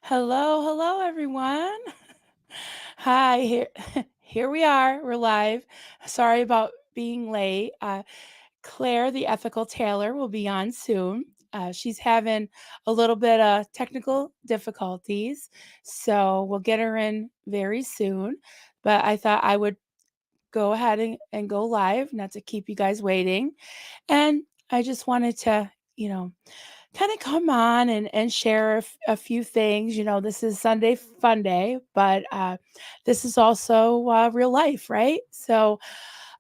Hello, hello, everyone. Hi, here, here we are. We're live. Sorry about being late. Claire, the Ethical Tailor, will be on soon. She's having a little bit of technical difficulties, so we'll get her in very soon. But I thought I would go ahead and go live, not to keep you guys waiting. And I just wanted to, you know, kind of come on and share a few things. This is Sunday Funday, but this is also real life, right? So,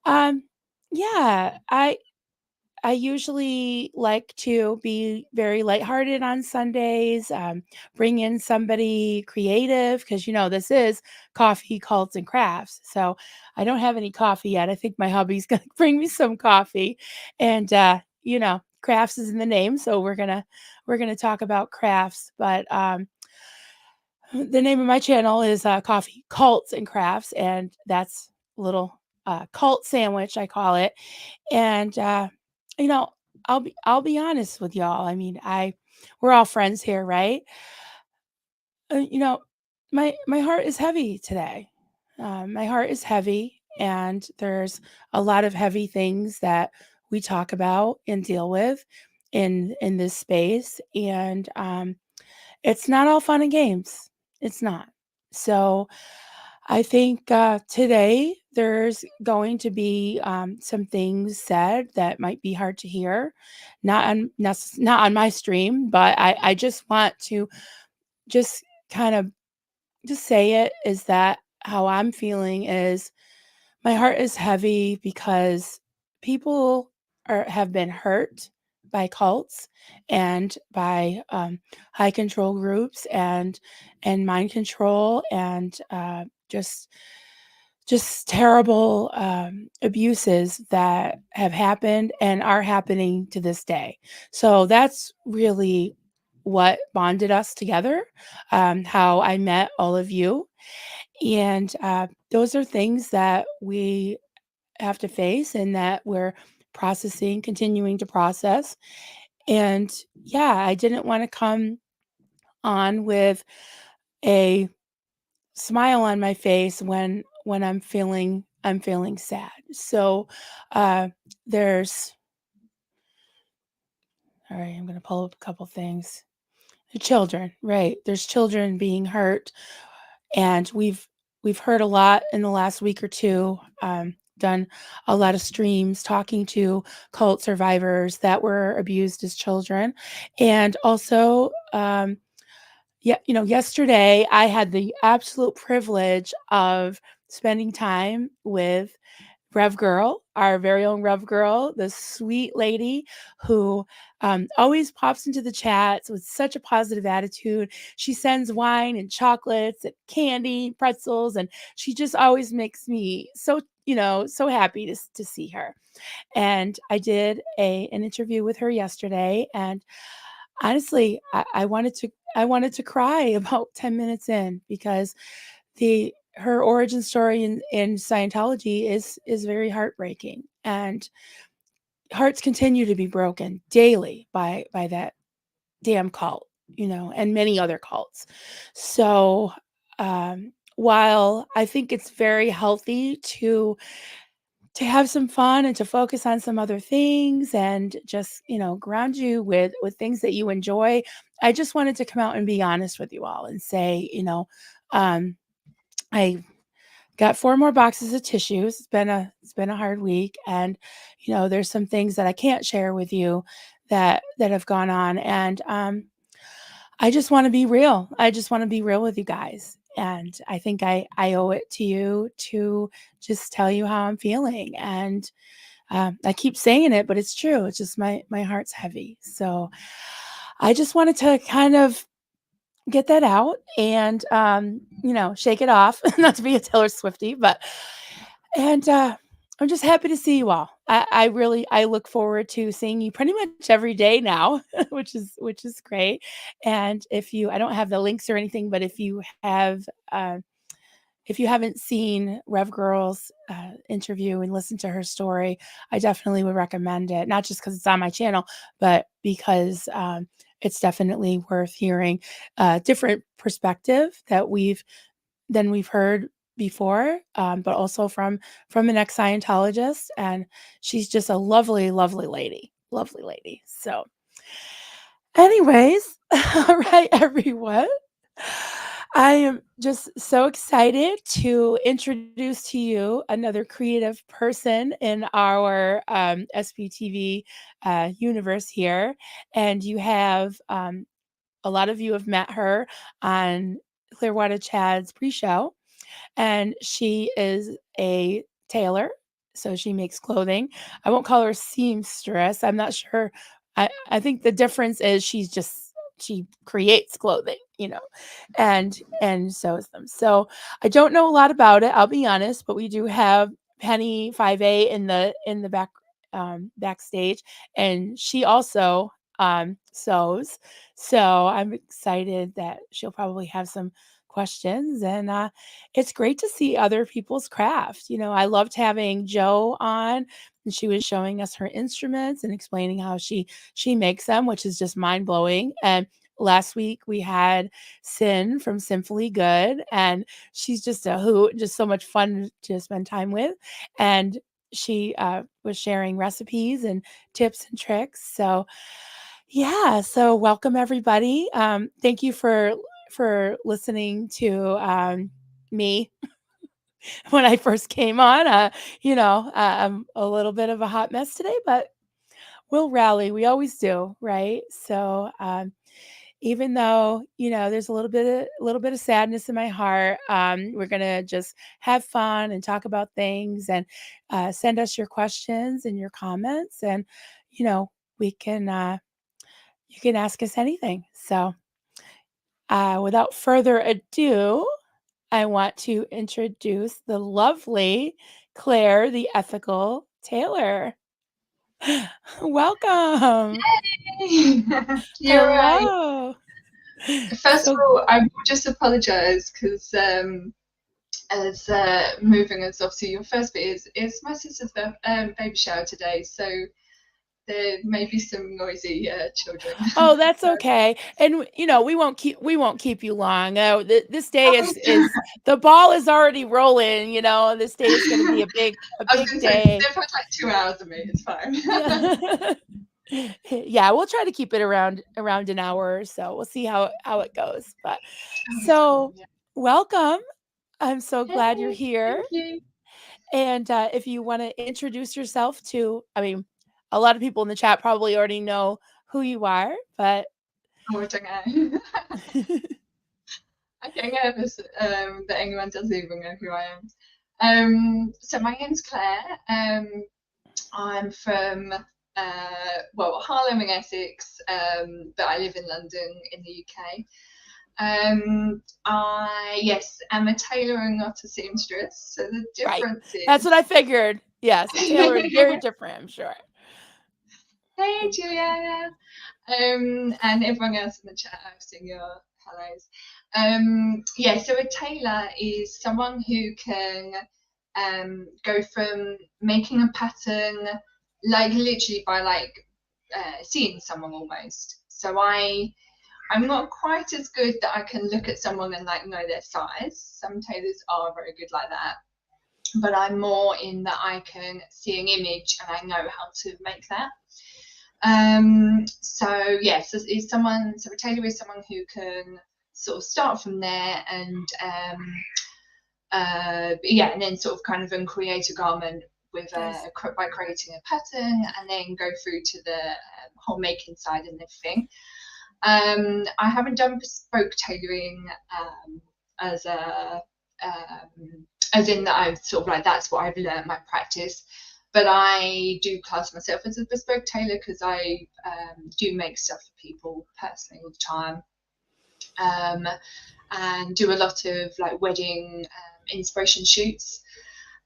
um, yeah, I usually like to be very lighthearted on Sundays, bring in somebody creative because, this is coffee, cults, and crafts. So I don't have any coffee yet. I think my hubby's going to bring me some coffee. And, crafts is in the name. So we're going to talk about crafts. But the name of my channel is Coffee, Cults, and Crafts. And that's a little cult sandwich, I call it. And, you know, I'll be honest with y'all. I mean, we're all friends here, right? Uh, you know, my heart is heavy today. My heart is heavy, and there's a lot of heavy things that we talk about and deal with in this space, and it's not all fun and games. It's not. So I think today there's going to be some things said that might be hard to hear, not on my stream, but I just want to just kind of just say it is that how I'm feeling is my heart is heavy because people have been hurt by cults and by high control groups and mind control and just terrible abuses that have happened and are happening to this day. So that's really what bonded us together, how I met all of you. And those are things that we have to face and that we're processing, continuing to process. And yeah, I didn't want to come on with a smile on my face when I'm feeling sad. So there's all right, I'm going to pull up a couple things. The children, right? There's children being hurt, and we've heard a lot in the last week or two. Done a lot of streams talking to cult survivors that were abused as children, and also yeah, yesterday I had the absolute privilege of spending time with Rev Girl, our very own Rev Girl, the sweet lady who always pops into the chats with such a positive attitude. She sends wine and chocolates and candy, pretzels, and she just always makes me so happy to see her. And I did an interview with her yesterday, and honestly, I wanted to cry about 10 minutes in because the her origin story in Scientology is very heartbreaking, and hearts continue to be broken daily by that damn cult, and many other cults. So while I think it's very healthy to have some fun and to focus on some other things and just ground you with things that you enjoy, I just wanted to come out and be honest with you all and say, um I got 4 more boxes of tissues. It's been a hard week, and there's some things that I can't share with you that have gone on, and I just want to be real. I just want to be real with you guys. And I think I owe it to you to just tell you how I'm feeling. And I keep saying it, but it's true. It's just my heart's heavy. So I just wanted to kind of get that out and shake it off. Not to be a Taylor Swiftie, but and I'm just happy to see you all. I look forward to seeing you pretty much every day now, which is great. And I don't have the links or anything, but if you haven't seen Rev Girl's interview and listened to her story, I definitely would recommend it. Not just because it's on my channel, but because it's definitely worth hearing a different perspective than we've heard before, but also from an ex-Scientologist, and she's just a lovely, lovely lady. So, anyways, all right, everyone. I am just so excited to introduce to you another creative person in our SPTV universe here. And you have, a lot of you have met her on Clearwater Chad's pre show, and she is a tailor. So she makes clothing. I won't call her a seamstress. I'm not sure. I think the difference is she creates clothing, and sews them. So I don't know a lot about it, I'll be honest, but we do have Penny 5A in the backstage, and she also sews. So I'm excited that she'll probably have some questions, and it's great to see other people's craft. I loved having Joe on, and she was showing us her instruments and explaining how she makes them, which is just mind blowing. And last week we had Sin from Simply Good, and she's just a hoot, just so much fun to spend time with. And she was sharing recipes and tips and tricks. So yeah, so welcome everybody. Thank you for listening to me when I first came on. I'm a little bit of a hot mess today, but we'll rally. We always do, right? So even though there's a little bit of sadness in my heart, we're gonna just have fun and talk about things, and send us your questions and your comments, and we can you can ask us anything. So without further ado, I want to introduce the lovely Claire, the Ethical Tailor. Welcome. You're right. Hello. First of So, all, I will just apologise because as moving as obviously your first bit is my sister's baby shower today, so there may be some noisy children. oh, that's So, okay. And we won't keep you long. This day oh, is the ball is already rolling. This day is going to be a I was big going to say day. they've had like 2 hours of me. It's fine. Yeah. Yeah, we'll try to keep it around an hour or so. We'll see how it goes. But Oh, it's cool. so Yeah. welcome. I'm so glad you're Hey, here. thank you. And if you want to introduce yourself I mean, a lot of people in the chat probably already know who you are, but Oh, I don't know. I get nervous that anyone doesn't even know who I am. So my name's Claire. I'm from Harlem in Essex, but I live in London in the UK. I yes, am a tailor and not a seamstress. So the right. difference That's is, what I figured. Yes, a tailor is very different, I'm sure. hey Julia, and everyone else in the chat. I've seen your hellos. Yeah, so a tailor is someone who can go from making a pattern like literally by seeing someone almost. So I'm not quite as good that I can look at someone and like know their size. Some tailors are very good like that, but I'm more in that I can see an image and I know how to make that. So yes, so a tailor is someone who can sort of start from there and and then sort of kind of create a garment with Nice. by creating a pattern and then go through to the whole making side and everything. I haven't done bespoke tailoring as a as in that I've sort of like that's what I've learned my practice, but I do class myself as a bespoke tailor because I do make stuff for people personally all the time, and do a lot of like wedding inspiration shoots.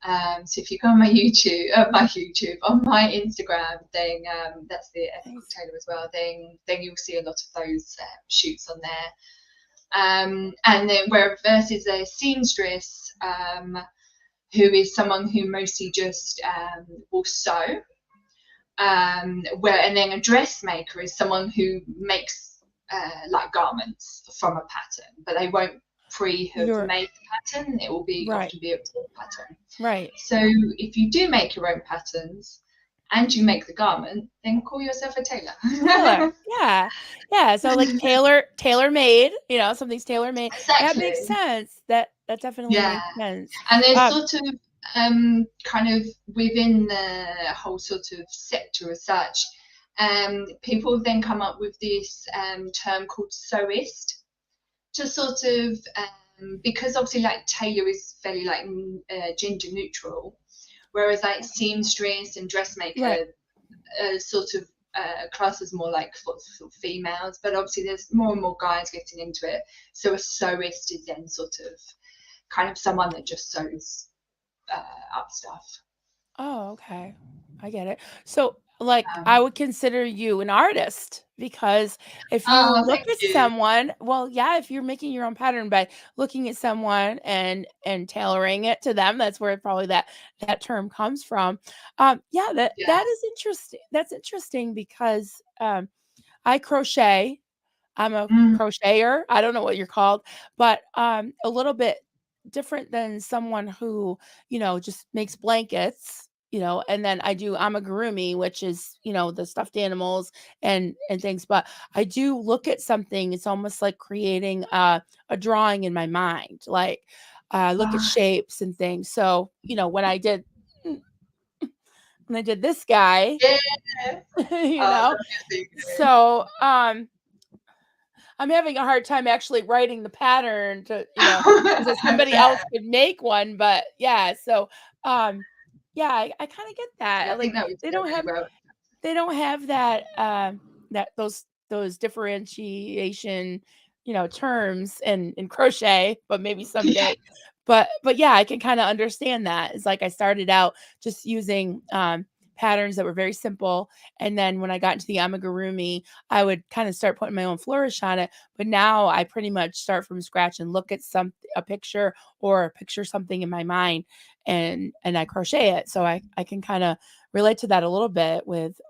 So if you go on on my Instagram, then that's the Ethical Nice. Tailor as well. Then you'll see a lot of those shoots on there. And then where versus a seamstress, who is someone who mostly just will sew. And then a dressmaker is someone who makes like garments from a pattern, but they won't have You're made the pattern. It will be right. often be a full pattern. Right. So if you do make your own patterns and you make the garment, then call yourself a tailor. Tailor. Yeah. Yeah. So like tailor made, something's tailor made. That makes Exactly. sense. That definitely Yeah. makes sense. And there's sort of kind of within the whole sort of sector as such, people have then come up with this term called sewist to sort of because obviously like tailor is fairly like gender neutral, whereas like seamstress and Right. dressmaker sort of classes more like sort of females, but obviously there's more and more guys getting into it. So a sewist is then sort of kind of someone that just sews up stuff. Oh, okay. I get it. So, like, I Um, would consider you an artist because if you oh, look thank at you. someone, well, yeah, if you're making your own pattern by looking at someone and tailoring it to them, that's where probably that term comes from. Yeah, Yeah. that is interesting. That's interesting because I crochet. I'm a Mm, crocheter. I don't know what you're called, but a little bit different than someone who, just makes blankets, and then I do amigurumi, which is, the stuffed animals and things, but I do look at something, it's almost like creating a drawing in my mind. Like look at right. shapes and things. So, when I did this guy, Yeah. you Oh, know, love your singing. so I'm having a hard time actually writing the pattern to, so that I somebody else bet. could make one, but yeah, so, yeah, I kinda get Yeah, I that, think like, that would they go don't really have well. they don't have that, that those differentiation, terms in crochet, but maybe Yeah. someday. But yeah, I can kinda understand that. It's like I started out just using, patterns that were very simple, and then when I got into the amigurumi, I would kinda start putting my own flourish on it, but now I pretty much start from scratch and look at a picture or picture something in my mind and I crochet it. So I can kinda relate to that a little bit with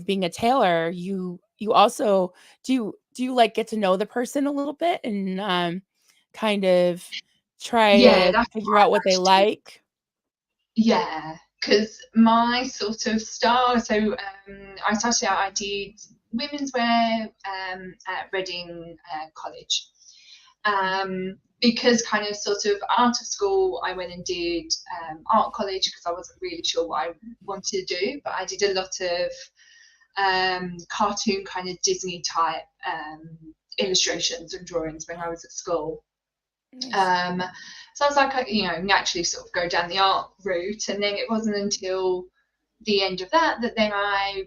being a tailor. You also do you like get to know the person a little bit and kind of try Yeah, to that's what figure out what I they like to do. like? Yeah, because my sort of style, so I started out, I did women's wear at Reading College. Because kind of sort of out of school, I went and did art college because I wasn't really sure what I wanted to do, but I did a lot of cartoon kind of Disney type illustrations and drawings when I was at school. Nice. Um, so I was like, naturally sort of go down the art route. And then it wasn't until the end of that then I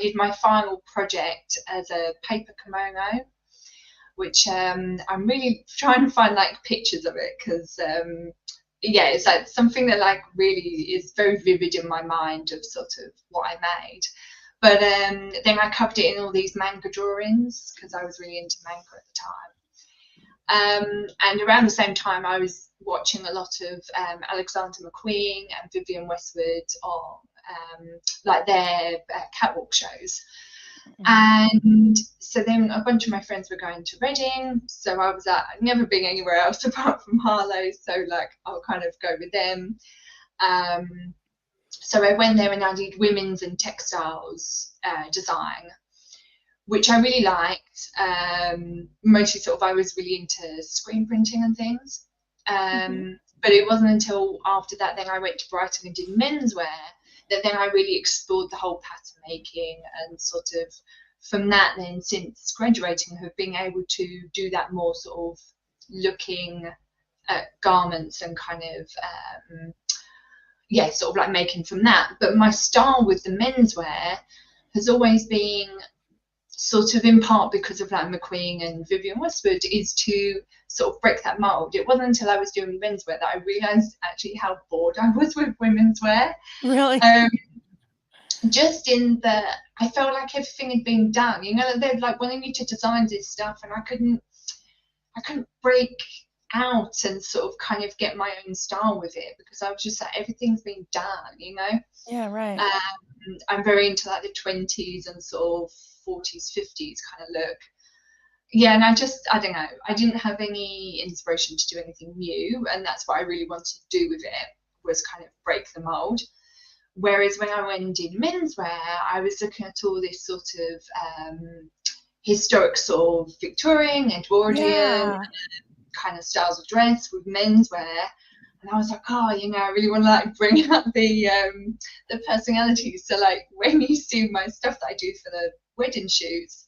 did my final project as a paper kimono, which I'm really trying to find like pictures of it because yeah, it's like something that like really is very vivid in my mind of sort of what I made. But then I covered it in all these manga drawings because I was really into manga at the time. And around the same time, I was watching a lot of Alexander McQueen and Vivienne Westwood on like their catwalk shows. Mhm. And so then a bunch of my friends were going to Reading. So I was I'd never been anywhere else apart from Harlow. So like I'll kind of go with them. Um, so I went there and I did women's and textiles design, which I really liked. Mostly sort of I was really into screen printing and things. Mhm. But it wasn't until after that then I went to Brighton and did menswear that then I really explored the whole pattern making and sort of from that then since graduating have been able to do that more sort of looking at garments and kind of yeah, sort of like making from that. But my style with the menswear has always been sort of in part because of like McQueen and Vivienne Westwood is to sort of break that mold. It wasn't until I was doing menswear that I realized actually how bored I was with women's wear. Really? Um, just in that I felt like everything had been done. They're like wanting you to design this stuff, and I couldn't break out and sort of kind of get my own style with it because I was just like everything's been done. Yeah, right. I'm very into like the 20s and sort of 40s, 50s kind of look. Yeah, and I don't know, I didn't have any inspiration to do anything new, and that's what I really wanted to do with it, was kind of break the mold. Whereas when I went in menswear, I was looking at all this sort of historic sort of Victorian, Edwardian Yeah. kind of styles of dress with menswear. And I was like, oh, you know, I really want to like bring out the personalities. So like when you see my stuff that I do for the wedding shoots,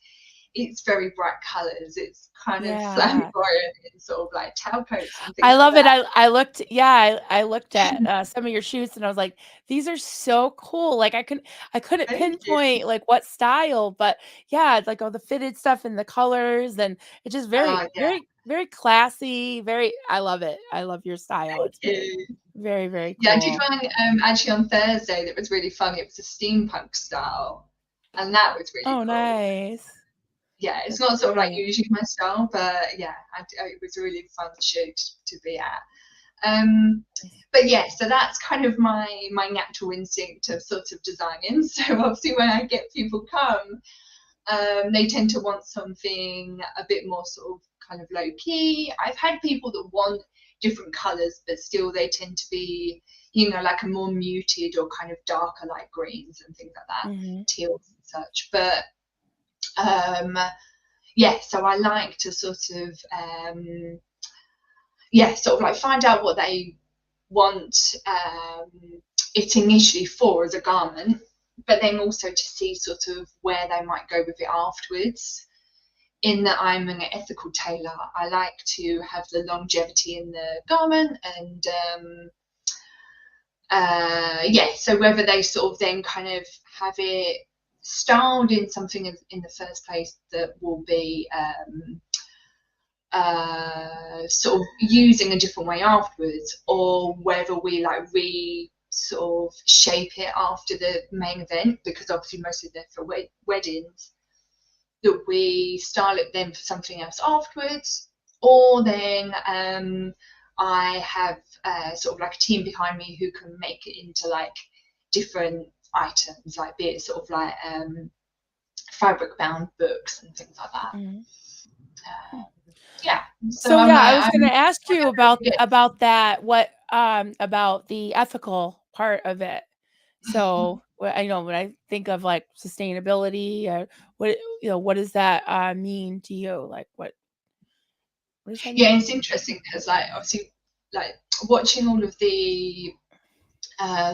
it's very bright colours. It's kind of Yeah. flamboyant in sort of like tailcoats and I things like love it. that. I looked at some of your shoots and I was like, these are so cool. Like I couldn't Thank you. pinpoint like what style, but yeah, like all the fitted stuff and the colors, and it's just very, Yeah, very classy. I love it. I love your style. thank It's very, you. very, very Yeah, I did cool. one actually on Thursday that was really fun. It was a steampunk style, and that was really Oh, cool. nice. Yeah, it's That's not sort of like great. usually my style, but yeah, it was a really fun shoot to be at. Um, but yeah, so that's kind of my natural instinct of sort of designing. So obviously, when I get people come, they tend to want something a bit more sort of kind of low key. I've had people that want different colours, but still they tend to be, you know, like a more muted or kind of darker light greens and things like that, Hmm. teals and such. But yeah, so I like to sort of sort of like find out what they want it initially for as a garment, but then also to see sort of where they might go with it afterwards. In that I'm an ethical tailor, I like to have the longevity in the garment, and so whether they sort of then kind of have it styled in something in the first place that will be sort of using a different way afterwards, or whether we like sort of shape it after the main event, because obviously mostly they're for weddings, that we style it then for something else afterwards, or then I have sort of like a team behind me who can make it into like different items, like be it sort of like fabric bound books and things like that. Hmm. Yeah, so So yeah, I was I'm going to ask you yeah. about that. What about the ethical part of it? So I know when I think of like sustainability, what what does that mean to you? Like what does that Yeah, mean? it's interesting because like obviously like watching all of the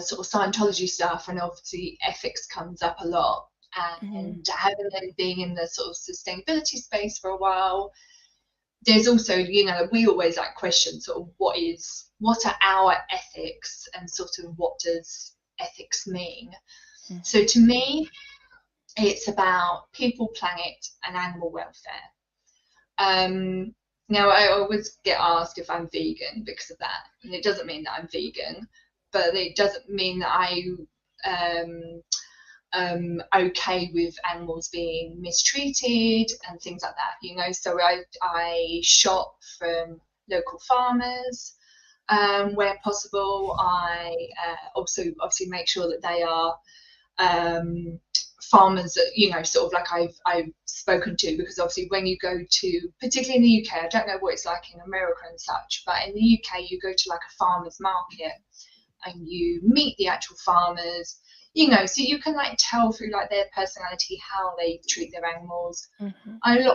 sort of Scientology stuff, and obviously ethics comes up a lot, Hmm. and having them being in the sort of sustainability space for a while, there's also, you know, we always like question sort of what are our ethics, and sort of what does ethics mean. So to me, it's about people, planet, and animal welfare. Um, Now, I always get asked if I'm vegan because of that, and it doesn't mean that I'm vegan, but it doesn't mean that um, okay with animals being mistreated and things like that. You know, so I shop from local farmers where possible. I also obviously make sure that they are um, farmers that, you know, sort of like I've spoken to, because obviously when you go to, particularly in the UK, I don't know what it's like in America and such, but in the UK you go to like a farmer's market and you meet the actual farmers, you know, so you can like tell through like their personality how they treat their animals. Hmm.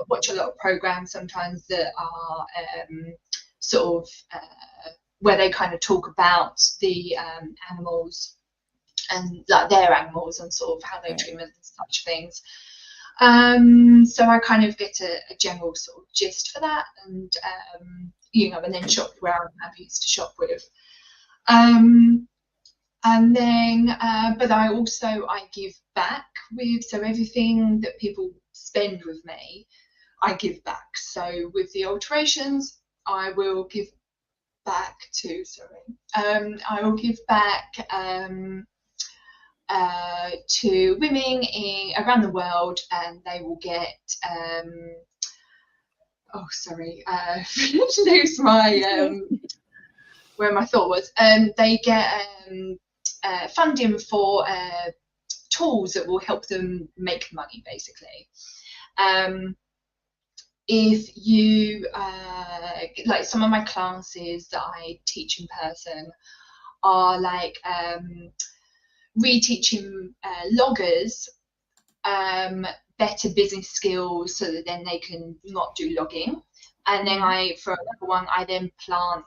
Watch a lot of programs sometimes that are sort of where they kind of talk about the animals, and like their animals, and sort of how they Right. treat them and such things. So I kind of get a general sort of gist for that, and you know, and then shop where I'm happy to shop with. Um, and then, but I give back with, so everything that people spend with me, I give back. So with the alterations, I will give back to, I will give back to women around the world, and they will get oh sorry, lose my where my thought was. They get funding for tools that will help them make money, basically. If you like, some of my classes that I teach in person are like reteaching loggers better business skills so that then they can not do logging. And then for another one, I then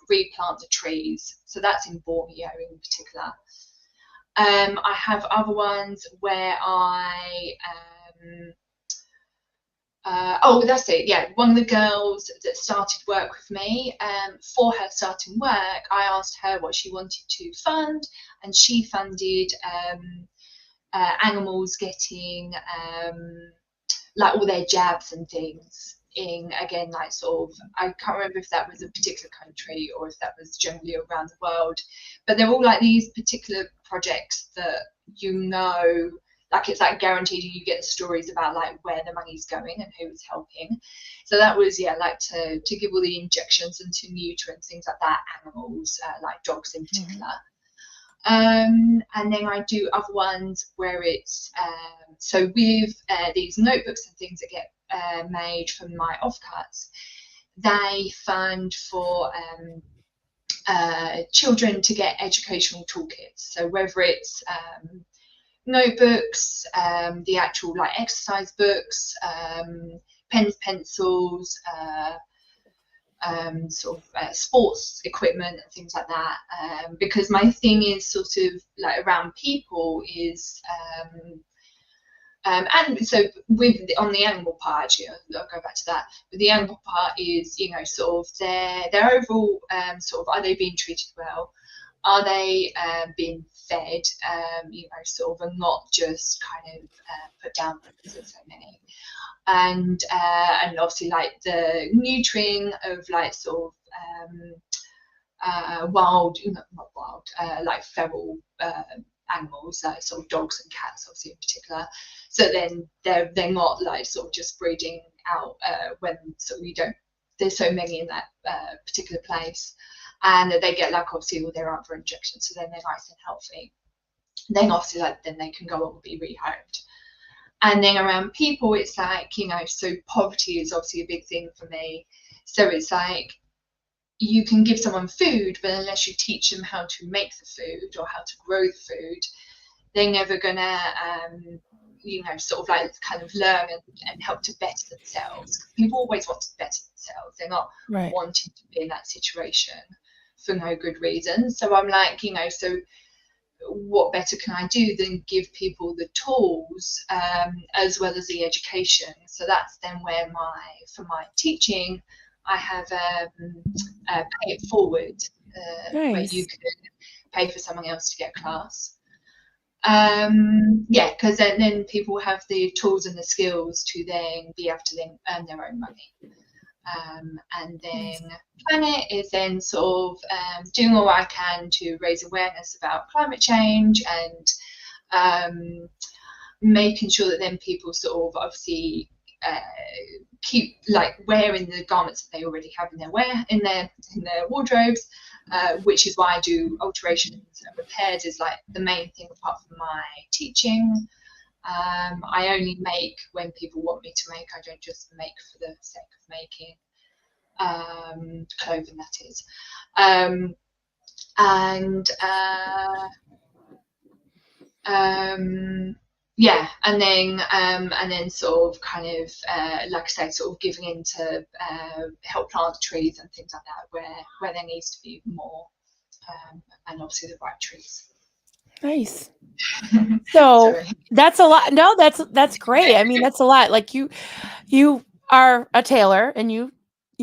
replant the trees. So that's in Borneo in particular. I have other ones where I that's it. Yeah, one of the girls that started work with me, for her starting work, I asked her what she wanted to fund, and she funded animals getting like all their jabs and things in, again, like sort of, I can't remember if that was a particular country or if that was generally around the world, but they're all like these particular projects that, you know, like it's like guaranteed you get stories about like where the money's going and who's helping. So that was, yeah, like to give all the injections into nutrients, things like that, animals, like dogs in particular. And then I do other ones where it's so with these notebooks and things that get made from my offcuts, they fund for children to get educational toolkits. So whether it's notebooks, the actual like exercise books, pens, pencils, sort of sports equipment and things like that, because my thing is sort of like around people is and so with on the animal part, actually, I'll go back to that. But the animal part is, you know, sort of their overall sort of, are they being treated well? Are they being fed? You know, sort of, and not just kind of put down because there's so many. And obviously like the neutering of like sort of wild, not wild, like feral animals, like sort of dogs and cats, obviously in particular. So then they're not like sort of just breeding out when sort of you don't. There's so many in that particular place, and they get like obviously all their other injections, so then they're nice and healthy. Then obviously like then they can go on and be rehomed. And then around people, it's like, you know, so poverty is obviously a big thing for me. So it's like, you can give someone food, but unless you teach them how to make the food or how to grow the food, they're never gonna, you know, sort of like kind of learn and help to better themselves. People always want to better themselves. They're not wanting to be in that situation for no good reason. So I'm like, you know, so what better can I do than give people the tools as well as the education? So that's then where for my teaching, I have pay it forward, where you can pay for someone else to get a class. Yeah, because then people have the tools and the skills to then be able to then earn their own money. And then Planet is then sort of doing all I can to raise awareness about climate change and making sure that then people sort of obviously keep like wearing the garments that they already have in their wardrobes, which is why I do alterations and repairs is like the main thing apart from my teaching. I only make when people want me to make. I don't just make for the sake of making clothing, that is. Yeah, and then sort of kind of like I say, sort of giving into help plant trees and things like that where there needs to be more, and obviously the right trees. Nice. So that's a lot. No, that's great. I mean, that's a lot. Like you are a tailor and you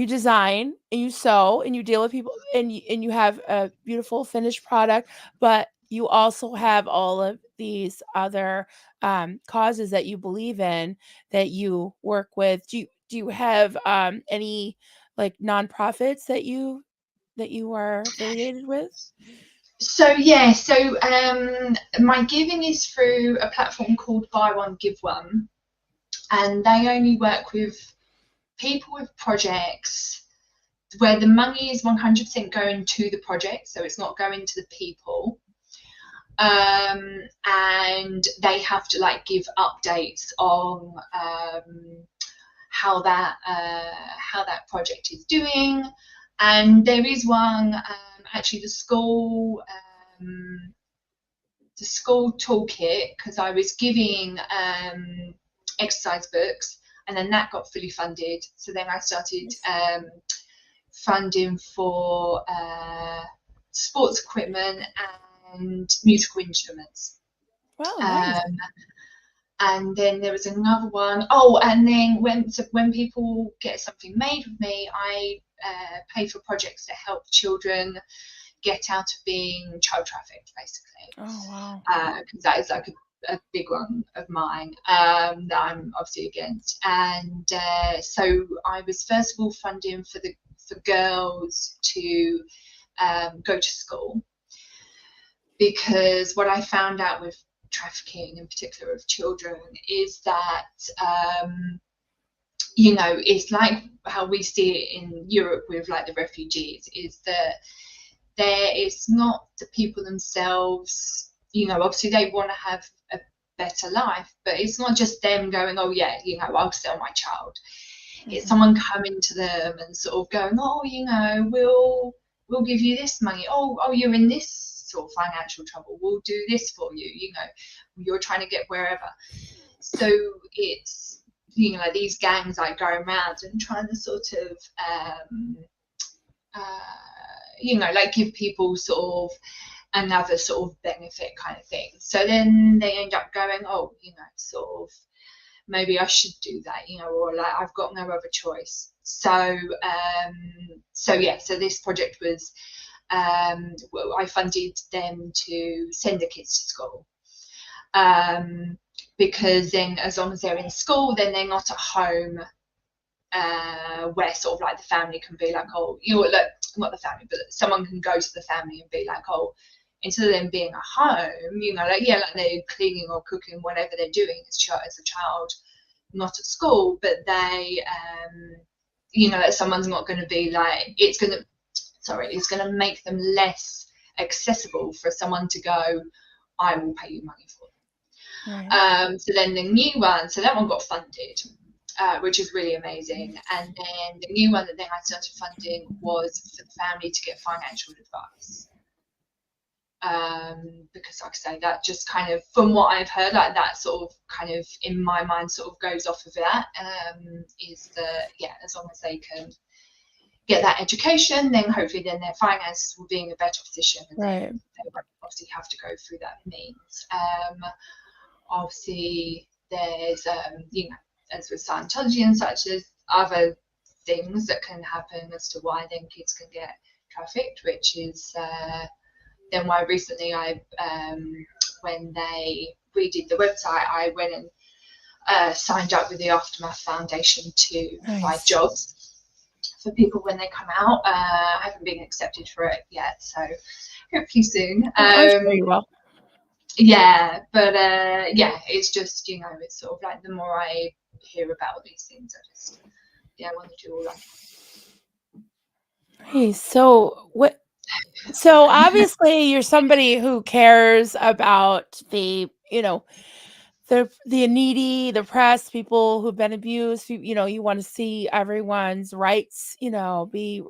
design and you sew and you deal with people and you have a beautiful finished product, but you also have all of these other causes that you believe in that you work with. Do you have any like nonprofits that you are affiliated with? So yeah, so my giving is through a platform called Buy One Give One, and they only work with people with projects where the money is 100% going to the project, so it's not going to the people. and they have to like give updates on how that project is doing. And there is one, actually the school toolkit, because I was giving exercise books, and then that got fully funded. So then I started funding for sports equipment and musical instruments. Wow, nice. And then there was another one. Oh, and then when people get something made with me, I pay for projects that help children get out of being child trafficked, basically. Oh, wow. Because that is like a big one of mine that I'm obviously against. And so I was first of all funding for girls to go to school, because what I found out with trafficking, in particular of children, is that it's like how we see it in Europe with like the refugees, is that there is not the people themselves, obviously they want to have a better life, but it's not just them going, oh yeah, I'll sell my child. It's someone coming to them and sort of going, oh, we'll give you this money. Oh, you're in this sort of financial trouble, we'll do this for you. You're trying to get wherever. So it's these gangs like going around and trying to sort of like give people sort of another sort of benefit kind of thing. So then they end up going, oh, sort of maybe I should do that, or like I've got no other choice. So so this project was I funded them to send the kids to school, because then as long as they're in school, then they're not at home, where sort of like the family can be like, oh, look, not the family, but someone can go to the family and be like, oh, instead of them being at home, like they're cleaning or cooking, whatever they're doing as a child, not at school, but they that someone's not going to be like, it's going to make them less accessible for someone to go, I will pay you money for them. Right. So then the new one, so that one got funded, which is really amazing. And then the new one that then I started funding was for the family to get financial advice. Because like I say, that just kind of, from what I've heard, like that sort of kind of in my mind sort of goes off of that, is that, as long as they can get that education, then hopefully then their finances will be in a better position, and right. Then they won't obviously have to go through that means. Obviously there's as with Scientology and such, there's other things that can happen as to why then kids can get trafficked, which is then why recently when they redid the website, I went and signed up with the Aftermath Foundation to provide jobs for people when they come out. I haven't been accepted for it yet, so hopefully soon. I'm sure you will. Yeah, but it's just, it's sort of like the more I hear about these things, I just want to do all that. Hey, so what? So obviously you're somebody who cares about the needy, the oppressed, people who've been abused. You want to see everyone's rights, be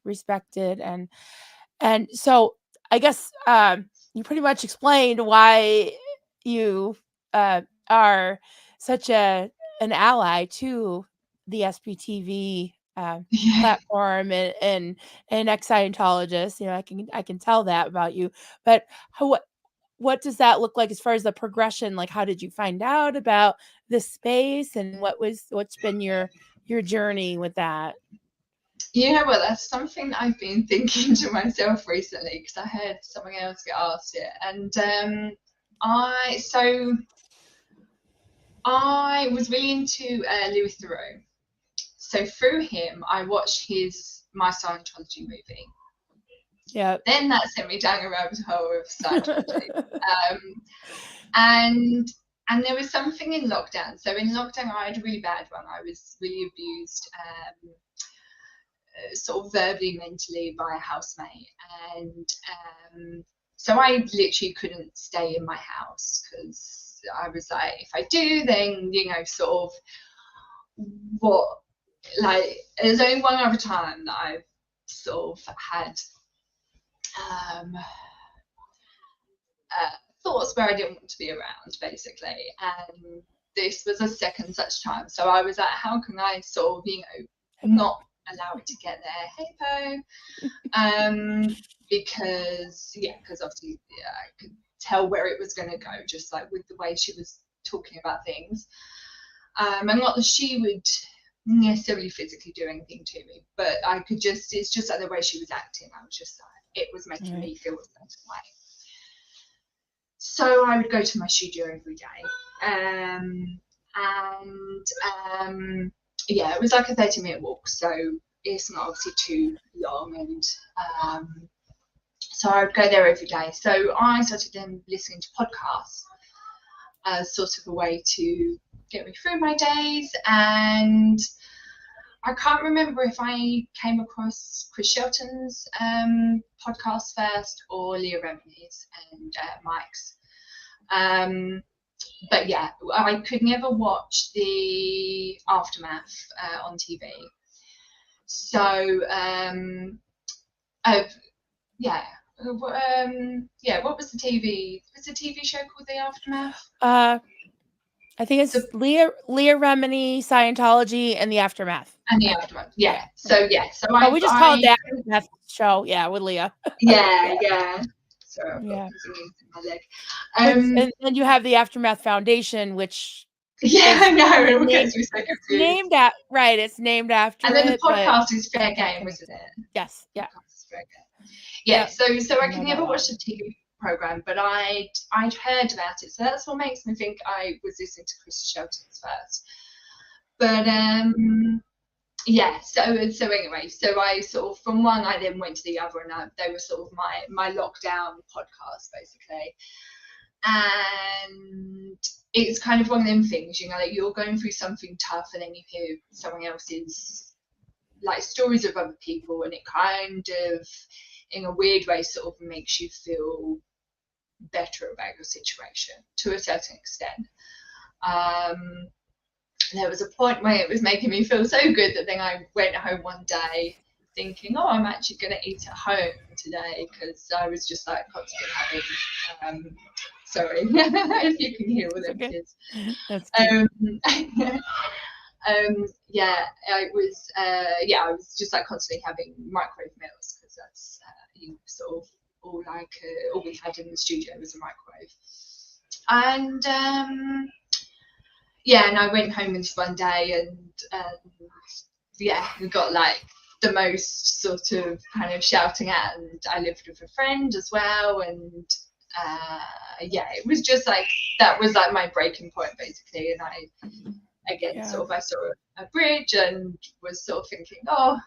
respected, and so I guess you pretty much explained why you are such an ally to the SPTV platform and ex-Scientologist. I can tell that about you. But what does that look like as far as the progression? Like, how did you find out about this space, and what's been your journey with that? Well, that's something that I've been thinking to myself recently, because I heard someone else get asked it, and I was really into Louis Theroux. So through him, I watched my Scientology movie. Yeah. Then that sent me down a rabbit hole of Scientology. And there was something in lockdown. So in lockdown, I had a really bad one. I was really abused, sort of verbally, mentally, by a housemate. And So I literally couldn't stay in my house because I was like, if I do, then, you know, sort of what, like, there's only one other time that I've sort of had thoughts where I didn't want to be around, basically. And this was a second such time. So I was like, how can I sort of, you know, not allow it to get there? Hey, Po. Because obviously, yeah, I could tell where it was going to go, just like with the way she was talking about things. And not that she would necessarily physically do anything to me, but I could just, it's just like the way she was acting. I was just like, it was making me feel a certain way. So I would go to my studio every day. Yeah, it was like a 30-minute walk, so it's not obviously too long. And so I would go there every day. So I started then listening to podcasts as sort of a way to get me through my days. And I can't remember if I came across Chris Shelton's podcast first or Leah Remini's and Mike's. But yeah, I could never watch the Aftermath on TV. So what was the TV? Was the TV show called The Aftermath? I think it's Leah Remini, Scientology, and The Aftermath. And The Aftermath, yeah. So we just call it The Aftermath show, yeah, with Leah. Yeah. So I've got my leg. And then you have the Aftermath Foundation, which I know, it gets me so confused. It's named after and then it. The podcast is Fair Game, wasn't it? Yes, yeah. Fair Game. Yeah, so I could never watch the TV program, but I'd heard about it, so that's what makes me think I was listening to Chris Shelton's first. But yeah, so anyway, so I sort of, from one I then went to the other, and they were sort of my lockdown podcast, basically. And it's kind of one of them things, you know, like you're going through something tough and then you hear someone else's like stories of other people, and it kind of, in a weird way, sort of makes you feel better about your situation to a certain extent. There was a point where it was making me feel so good that then I went home one day thinking, oh, I'm actually going to eat at home today, because I was just like constantly having sorry if you can hear all them kids. I was just like constantly having microwave meals, because that's sort of all we had in the studio was a microwave. And and I went home this one day, and got like the most sort of kind of shouting at, and I lived with a friend as well, and it was just like, that was like my breaking point, basically. And I saw a bridge and was sort of thinking, oh,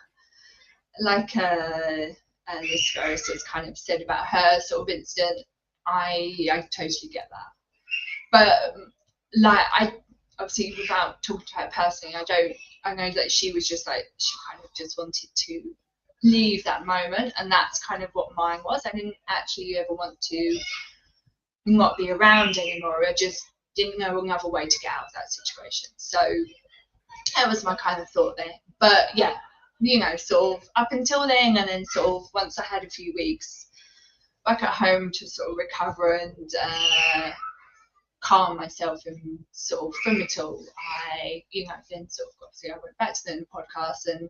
like this Ferris has kind of said about her sort of incident, I totally get that. But like, I obviously, without talking to her personally, I know that she was just like, she kind of just wanted to leave that moment, and that's kind of what mine was. I didn't actually ever want to not be around anymore. I just didn't know another way to get out of that situation. So that was my kind of thought there. But yeah, you know, sort of up until then, and then sort of once I had a few weeks back at home to sort of recover and calm myself and sort of from it all, I then sort of obviously I went back to the podcast, and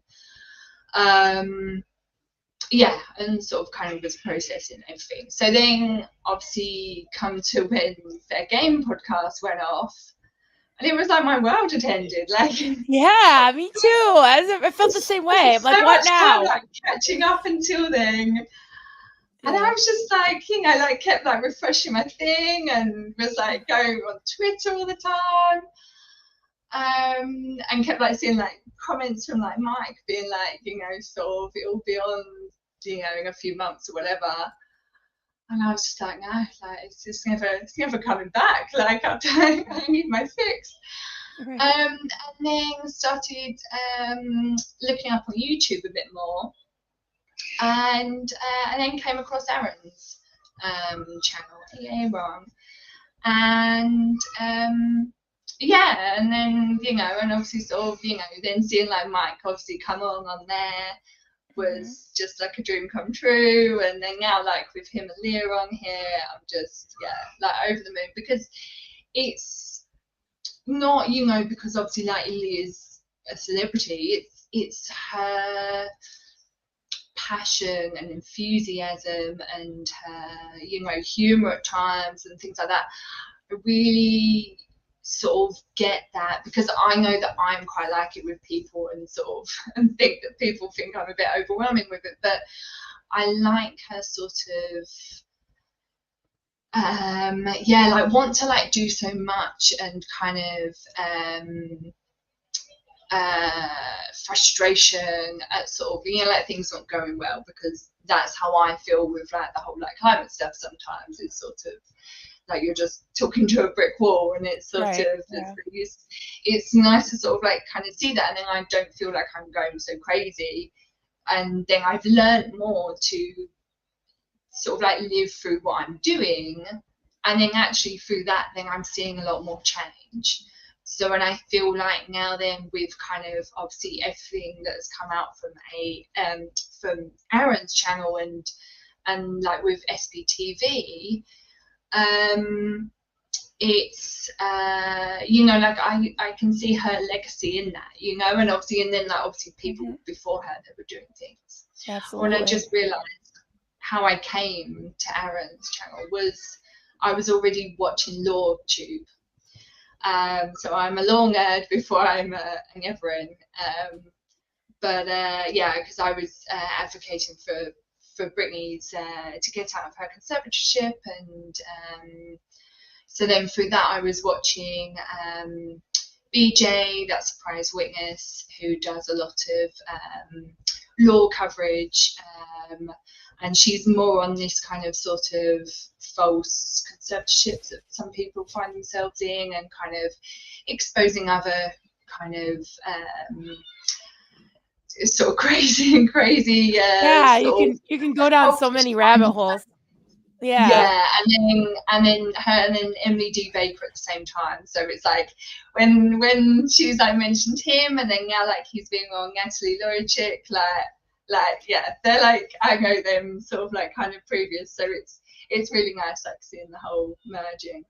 and sort of kind of was processing everything. So then obviously come to when Fair Game podcast went off, and it was like my world had ended. Like, yeah, me too. I felt the same way. I'm like, what now? Like catching up until then. And I was just like, like kept like refreshing my thing, and was like going on Twitter all the time. And kept like seeing like comments from like Mike being like, sort of, it'll be on, in a few months or whatever. And I was just like, no, like it's never coming back. Like I need my fix. Right. And then started looking up on YouTube a bit more, and then came across Aaron's channel, wrong. And yeah, and then and obviously sort of then seeing like Mike obviously come on there was just like a dream come true. And then now like with him and Leah on here, I'm just like over the moon, because it's not because obviously like Leah's a celebrity, it's her passion and enthusiasm and her humor at times and things like that. I really sort of get that, because I know that I'm quite like it with people, and sort of and think that people think I'm a bit overwhelming with it, but I like her sort of like want to like do so much, and kind of frustration at sort of like things not going well, because that's how I feel with like the whole like climate stuff. Sometimes it's sort of like you're just talking to a brick wall, and it's sort Right, of yeah. it's nice to sort of like kind of see that, and then I don't feel like I'm going so crazy. And then I've learned more to sort of like live through what I'm doing, and then actually through that then I'm seeing a lot more change. So, and I feel like now then, with kind of obviously everything that's come out from from Aaron's channel, and like with SBTV, it's like I can see her legacy in that, and obviously, and then like obviously people before her that were doing things. When I Absolutely. just realized how I came to Aaron's channel was I was already watching LawTube. So I'm a law nerd before I'm an Everin. But yeah, because I was advocating for Britney's to get out of her conservatorship, and so then through that I was watching BJ, that surprise witness, who does a lot of law coverage, and she's more on this kind of sort of false conservatorships that some people find themselves in, and kind of exposing other kind of sort of crazy Yeah, sort of you can go down so many rabbit holes. Yeah. Yeah, and then her and then MVD Baker at the same time. So it's like when she's like mentioned him, and then now like he's being on Natalie Lorichik, like yeah, they're like I know them sort of like kind of previous. So it's really nice like seeing the whole merging.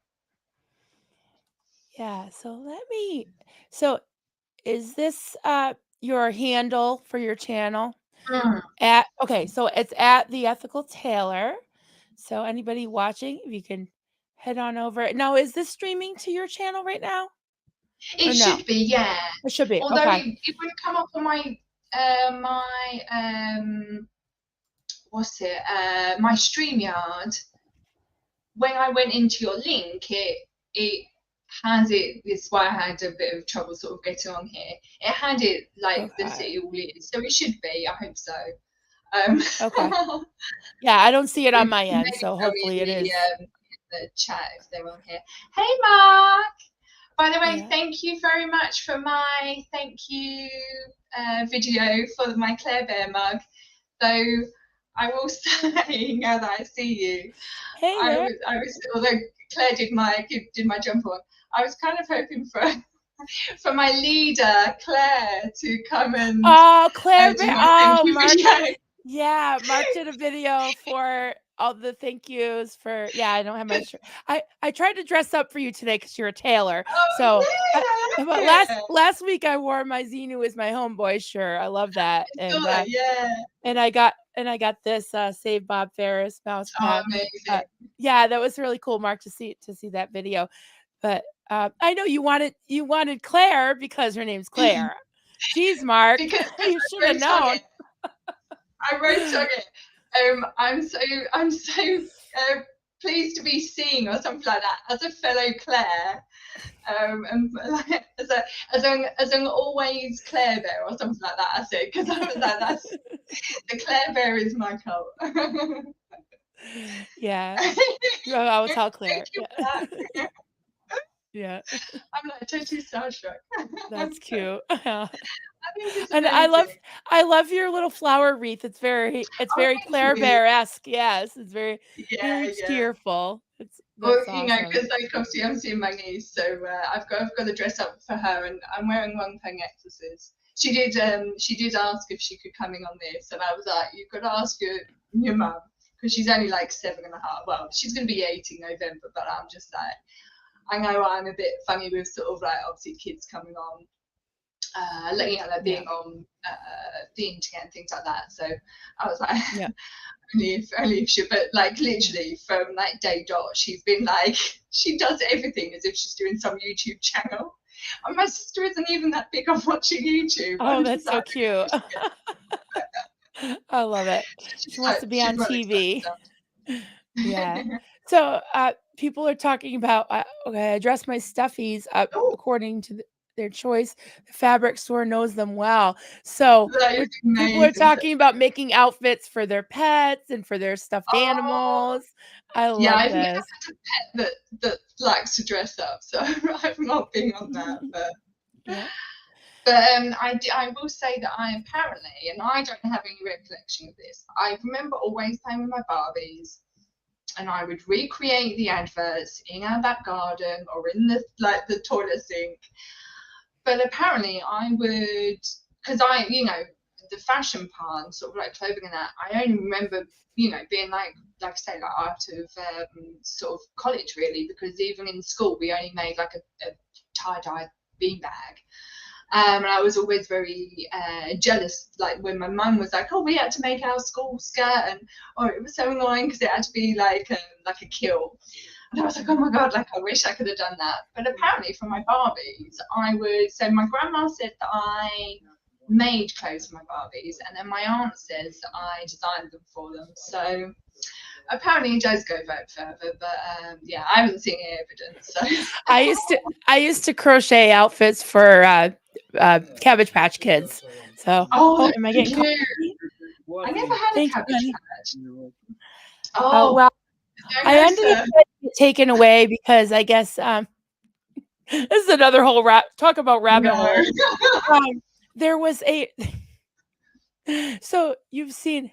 Yeah, so is this your handle for your channel? So it's at the Ethical Tailor. So anybody watching, if you can head on over. Now, is this streaming to your channel right now? It Or no? should be, yeah. It should be. Although Okay. it wouldn't come up on my what's it? My StreamYard. When I went into your link, it has it. This is why I had a bit of trouble sort of getting on here. It had it like the Okay. city all is, so it should be. I hope so. Okay. Yeah, I don't see it on my Maybe end, so hopefully it in is. the chat if they're on here. Hey, Mark. By the way, Yeah. thank you very much for my thank you video for my Claire Bear mug. So I will say, now that I see you, Hey there. I was although Claire did my jumper one, I was kind of hoping for my leader Claire to come and Oh, Claire do my thank Oh, you Mark. video. Yeah, Mark did a video for all the thank yous for I don't have my shirt. I tried to dress up for you today because you're a tailor. Oh, So, good, I but like it. last week I wore my Xenu is my homeboy shirt. I love that. I saw that, yeah. And I got this Save Bob Ferris mouse Oh, pad. amazing. Yeah, that was really cool, Mark, to see that video. But I know you wanted Claire because her name's Claire. Jeez, Mark, Because you should have known. I wrote on it. I'm so pleased to be seen, or something like that, as a fellow Claire, and like, as an always Claire Bear, or something like that. I said, because I was like, that's the Claire Bear is my cult. Yeah, I will tell Claire. Thank you Yeah. for that. Yeah, I'm like totally starstruck. that's cute. I think it's And amazing. I love your little flower wreath. It's Oh, very thank Claire you. Bear-esque. Yes, it's Yeah, very yeah. cheerful. Well, That's you know, awesome. because like obviously I'm seeing my niece, so I've got to dress up for her, and I'm wearing one thing exorcist. She did ask if she could come in on this, and I was like, you've got to ask your mum because she's only like 7.5. Well, she's going to be 8 in November, but I'm just like, I know I'm a bit funny with sort of like obviously kids coming on, like you know, like Yeah. being on the internet and things like that. So I was like, Yeah. only if she, but like Yeah. literally from like day dot, she's been like, she does everything as if she's doing some YouTube channel. And my sister isn't even that big on watching YouTube. Oh, I'm just that's like, so cute. I love it. She wants to be she's on well TV. Yeah. excited. So, people are talking about, okay, I dress my stuffies up Oh, according to their choice. The fabric store knows them well. So, that is people are amazing. talking about making outfits for their pets and for their stuffed Oh, animals. I yeah, love I've never this. had a pet that likes to dress up, so I've not been on that, but. Yeah. I will say that I apparently, and I don't have any recollection of this, I remember always playing with my Barbies and I would recreate the adverts in our back garden or in the toilet sink. But apparently I would, because the fashion part, sort of like clothing and that, I only remember, being like I say, like out of sort of college really, because even in school we only made like a tie-dye beanbag. And I was always very jealous, like when my mum was like, "Oh, we had to make our school skirt," and it was so annoying because it had to be like a kill. And I was like, "Oh my god, like I wish I could have done that." But apparently, for my Barbies, I would. So my grandma said that I made clothes for my Barbies, and then my aunt says that I designed them for them. So apparently, it does go vote further, but yeah, I haven't seen any evidence. So I used to crochet outfits for Cabbage Patch Kids. So, oh, oh, that's am I so getting cute. coffee? I never had a Thank you, Cabbage honey. Patch. Oh, Oh, well, don't I go, ended up sir. getting it taken away because I guess this is another whole talk about rabbit No. holes. There was a so you've seen.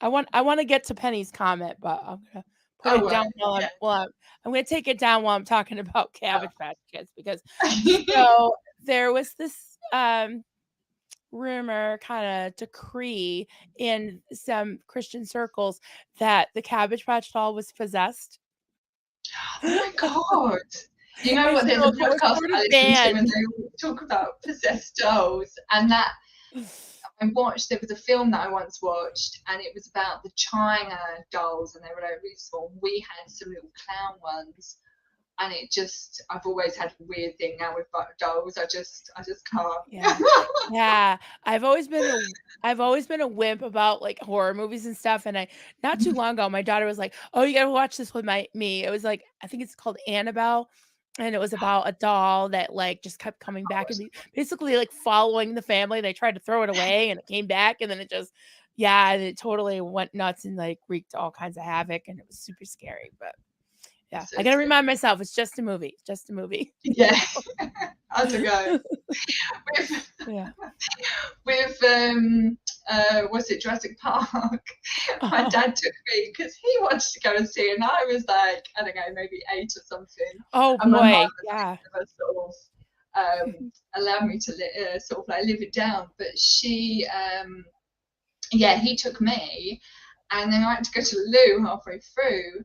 I want to get to Penny's comment, but I'm gonna put Oh, it down right. Yeah. I'm gonna take it down while I'm talking about Cabbage Patch Kids because Oh. so there was this rumor, kind of decree in some Christian circles that the Cabbage Patch doll was possessed. Oh my God. You know And what? There's a so they were podcast sort I of listen to and banned. they all talk about possessed dolls. And that there was a film that I once watched and it was about the China dolls and they were like really small. We had some little clown ones. And I've always had a weird thing now with dolls. I just Yeah. can't. Yeah. I've always been a wimp about, like, horror movies and stuff, and I not too long ago, my daughter was like, "Oh, you gotta watch this with me." It was like, I think it's called Annabelle, and it was about a doll that, like, just kept coming back and basically, like, following the family. They tried to throw it away, and it came back, and then it just yeah, and it totally went nuts and, like, wreaked all kinds of havoc, and it was super scary, but yeah, So I gotta scary. remind myself, it's just a movie. It's just a movie. Yeah. How's it go? With Yeah. with was it Jurassic Park? My Oh. dad took me because he wanted to go and see it, and I was like, I don't know, maybe 8 or something. Oh, And my mum boy. was like, Yeah. never sort of allowed me to sort of like live it down. But yeah, he took me, and then I had to go to the loo halfway through,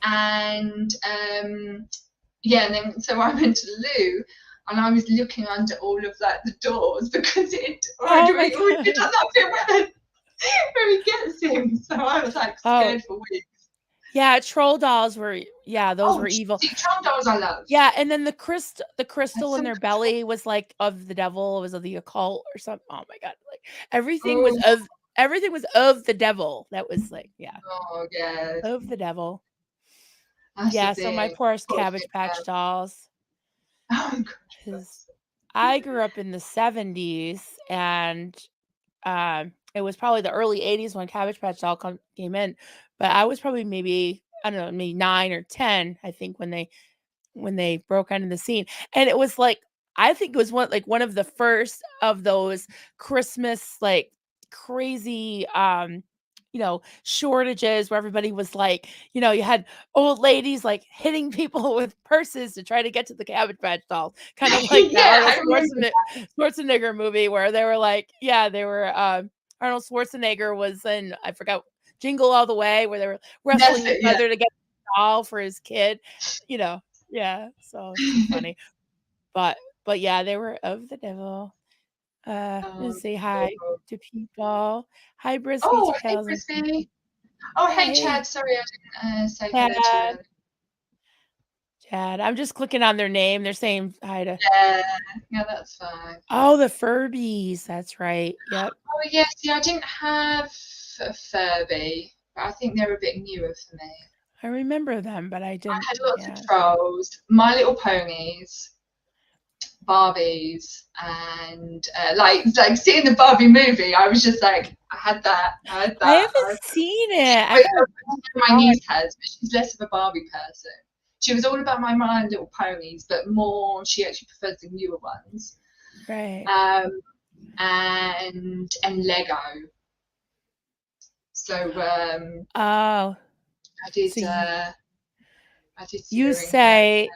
and yeah, and then so I went to the loo and I was looking under all of like the doors because it Oh my already done god. that bit where he gets him. So I was like Oh, scared for weeks. yeah, troll dolls were yeah, those Oh, were evil. see, troll dolls I love. Yeah, and then the There's crystal in some their belly was, like, of the devil, it was of the occult or something. Oh my god, like, oh, everything was of the devil. That was, like yeah, oh yeah, of the devil. that's the Yeah, so my thing. poor Poor Cabbage thing, Patch dolls, oh god, 'cause I grew up in the '70s, and it was probably the early '80s when Cabbage Patch Doll came in, but I was probably maybe, I don't know, maybe 9 or 10, I think, when they broke onto the scene, and it was like I think it was one of the first of those Christmas like crazy shortages where everybody was like, you had old ladies like hitting people with purses to try to get to the Cabbage Patch dolls, kind of like that Yeah, Arnold I remember Schwarzenegger movie where they were like, yeah, they were Arnold Schwarzenegger was in, I forgot, Jingle All the Way, where they were that's wrestling each it. Yeah. other to get a doll for his kid, yeah, so it's so funny. But yeah, they were of the devil. Let's Um, say hi to people. Hi, Brisby's oh, hey, Pals. Frisbee. Oh, Yeah, hey, hey, Chad. Sorry, I didn't say hello to you Chad. earlier. Chad. I'm just clicking on their name. They're saying hi to. Yeah, that's fine. Oh, the Furbies. That's right. Yep. Oh, yeah, see, I didn't have a Furby, but I think they're a bit newer for me. I remember them, but I I didn't. had lots of Yeah. trolls, My Little Ponies, Barbies, and like seeing the Barbie movie, I was just like, I had that, I had I that. haven't seen it. I But gotta. my niece has, but she's less of a Barbie person. She was all about My Little Ponies, but more she actually prefers the newer ones. Right. Um, and Lego. So Oh, I did so I did some you earring hair. say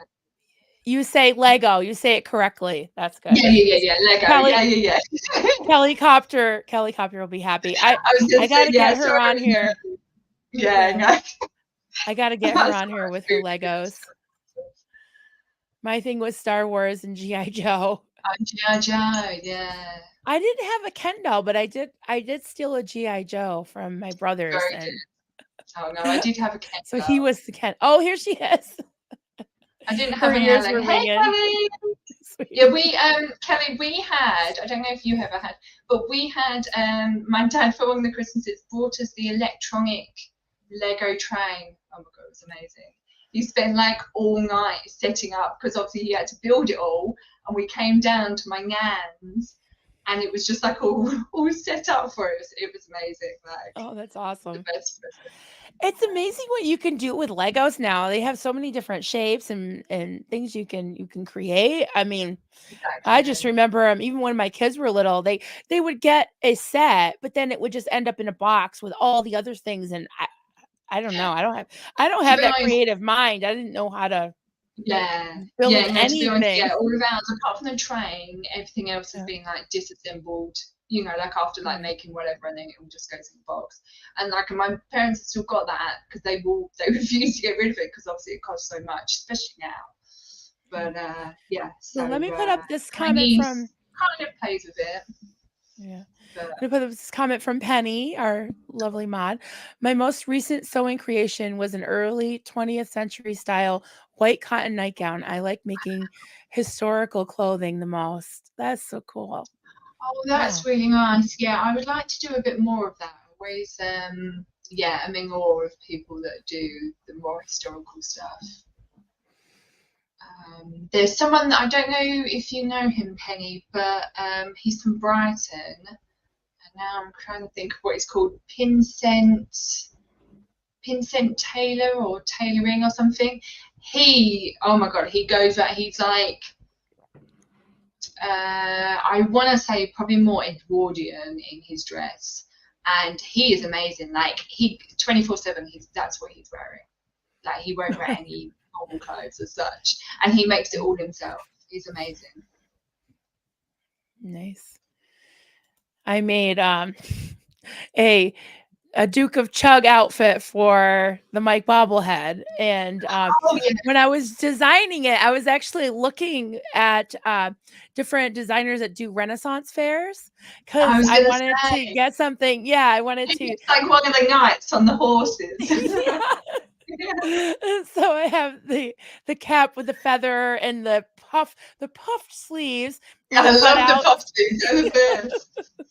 you say Lego. You say it correctly. That's good. Yeah. Lego. Kelly Yeah. Kelly Copter will be happy. I I was gonna I say gotta yeah. get her Sorry. on here. Yeah. Yeah. No. I gotta get her That's on here fine. with her Legos. My thing was Star Wars and G.I. Joe. G.I. Joe. Yeah. I didn't have a Ken doll, but I did steal a G.I. Joe from my brothers, Very and good. Oh no, I did have a Ken so he doll. was the Ken. Oh, here she is. I didn't Her have any ears Alec. were Hey ringing. Kelly. Yeah, Sweet. we Kelly, we had, I don't know if you ever had, but we had my dad for one of the Christmases brought us the electronic Lego train. Oh my god, it was amazing. He spent like all night setting up because obviously he had to build it all, and we came down to my nan's, and it was just like all set up for us. It was amazing, like Oh, that's the awesome. best present. It's amazing what you can do with Legos now. They have so many different shapes and things you can create. I mean, I just Exactly. remember even when my kids were little, they would get a set, but then it would just end up in a box with all the other things, and I don't know. I don't have To be that honest, creative mind. I didn't know how to build yeah. No, to be honest, anything. yeah. All around, apart from the train, everything else has Yeah, been like disassembled. You know, like after like right. making whatever, and then it all just goes in the box. And like my parents have still got that because they refuse to get rid of it because obviously it costs so much, especially now. Yeah. But yeah, So so let me put up this my comment niece from kind of plays with it, yeah. but I'm gonna put this comment from Penny, our lovely mod. My most recent sewing creation was an early 20th century style white cotton nightgown. I like making historical clothing the most. That's so cool. oh, that's Wow. really nice. Yeah, I would like to do a bit more of that. Always, yeah, I'm in awe of people that do the more historical stuff. There's someone that I don't know if you know him, Penny, but he's from Brighton, and now I'm trying to think of what it's called, Pincent Tailor or tailoring or something. Oh my god, he goes that he's like, I want to say probably more Edwardian in his dress, and he is amazing. Like he 24/7, that's what he's wearing. Like he won't wear any normal clothes as such, and he makes it all himself. He's amazing. Nice. I made a a Duke of Chug outfit for the Mike bobblehead. And Oh yeah, when I was designing it, I was actually looking at different designers that do Renaissance fairs I because was I gonna wanted to say get something. Yeah, I wanted he to. looks like one of the knights on the horses. Yeah. Yeah. So I have the cap with the feather and the puffed sleeves with And the I love the cutout puff sleeves. They're the best.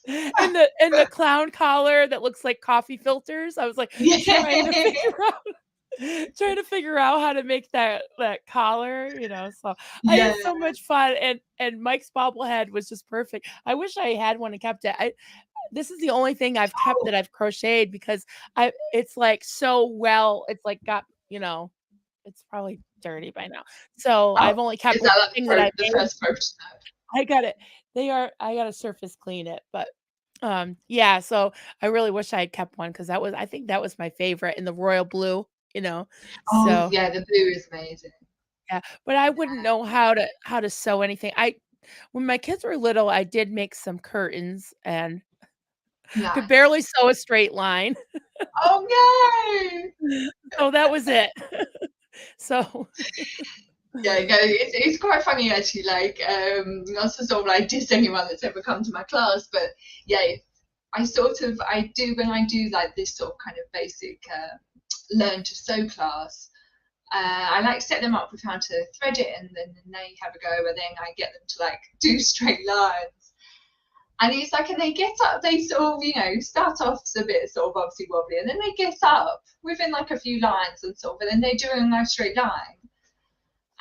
and the clown collar that looks like coffee filters. I was like trying to Yeah, figure out trying to figure out how to make that collar. So I yeah. had so much fun, and Mike's bobblehead was just perfect. I wish I had one and kept it. This is the only thing I've kept Oh, that I've crocheted because it's like so well, it's like got it's probably dirty by now. So Oh, I've only kept is one that like thing that I the made. first prototype? I got it. I gotta surface clean it, but, yeah, so I really wish I had kept one because I think that was my favorite in the royal blue, you know? Oh So, yeah, the blue is amazing. yeah, but I wouldn't know how to sew anything. I When my kids were little, I did make some curtains and could barely Nice. sew a straight line. Oh no! So that was it. So Yeah, no, it's quite funny actually. Like, not to sort of like diss anyone that's ever come to my class, but yeah, I do when I do like this sort of kind of basic learn to sew class. I like set them up with how to thread it, and then they have a go, and then I get them to like do straight lines. And it's like, and they get up, they sort of, start off a bit sort of obviously wobbly, and then they get up within like a few lines and sort of, and then they do a nice straight line.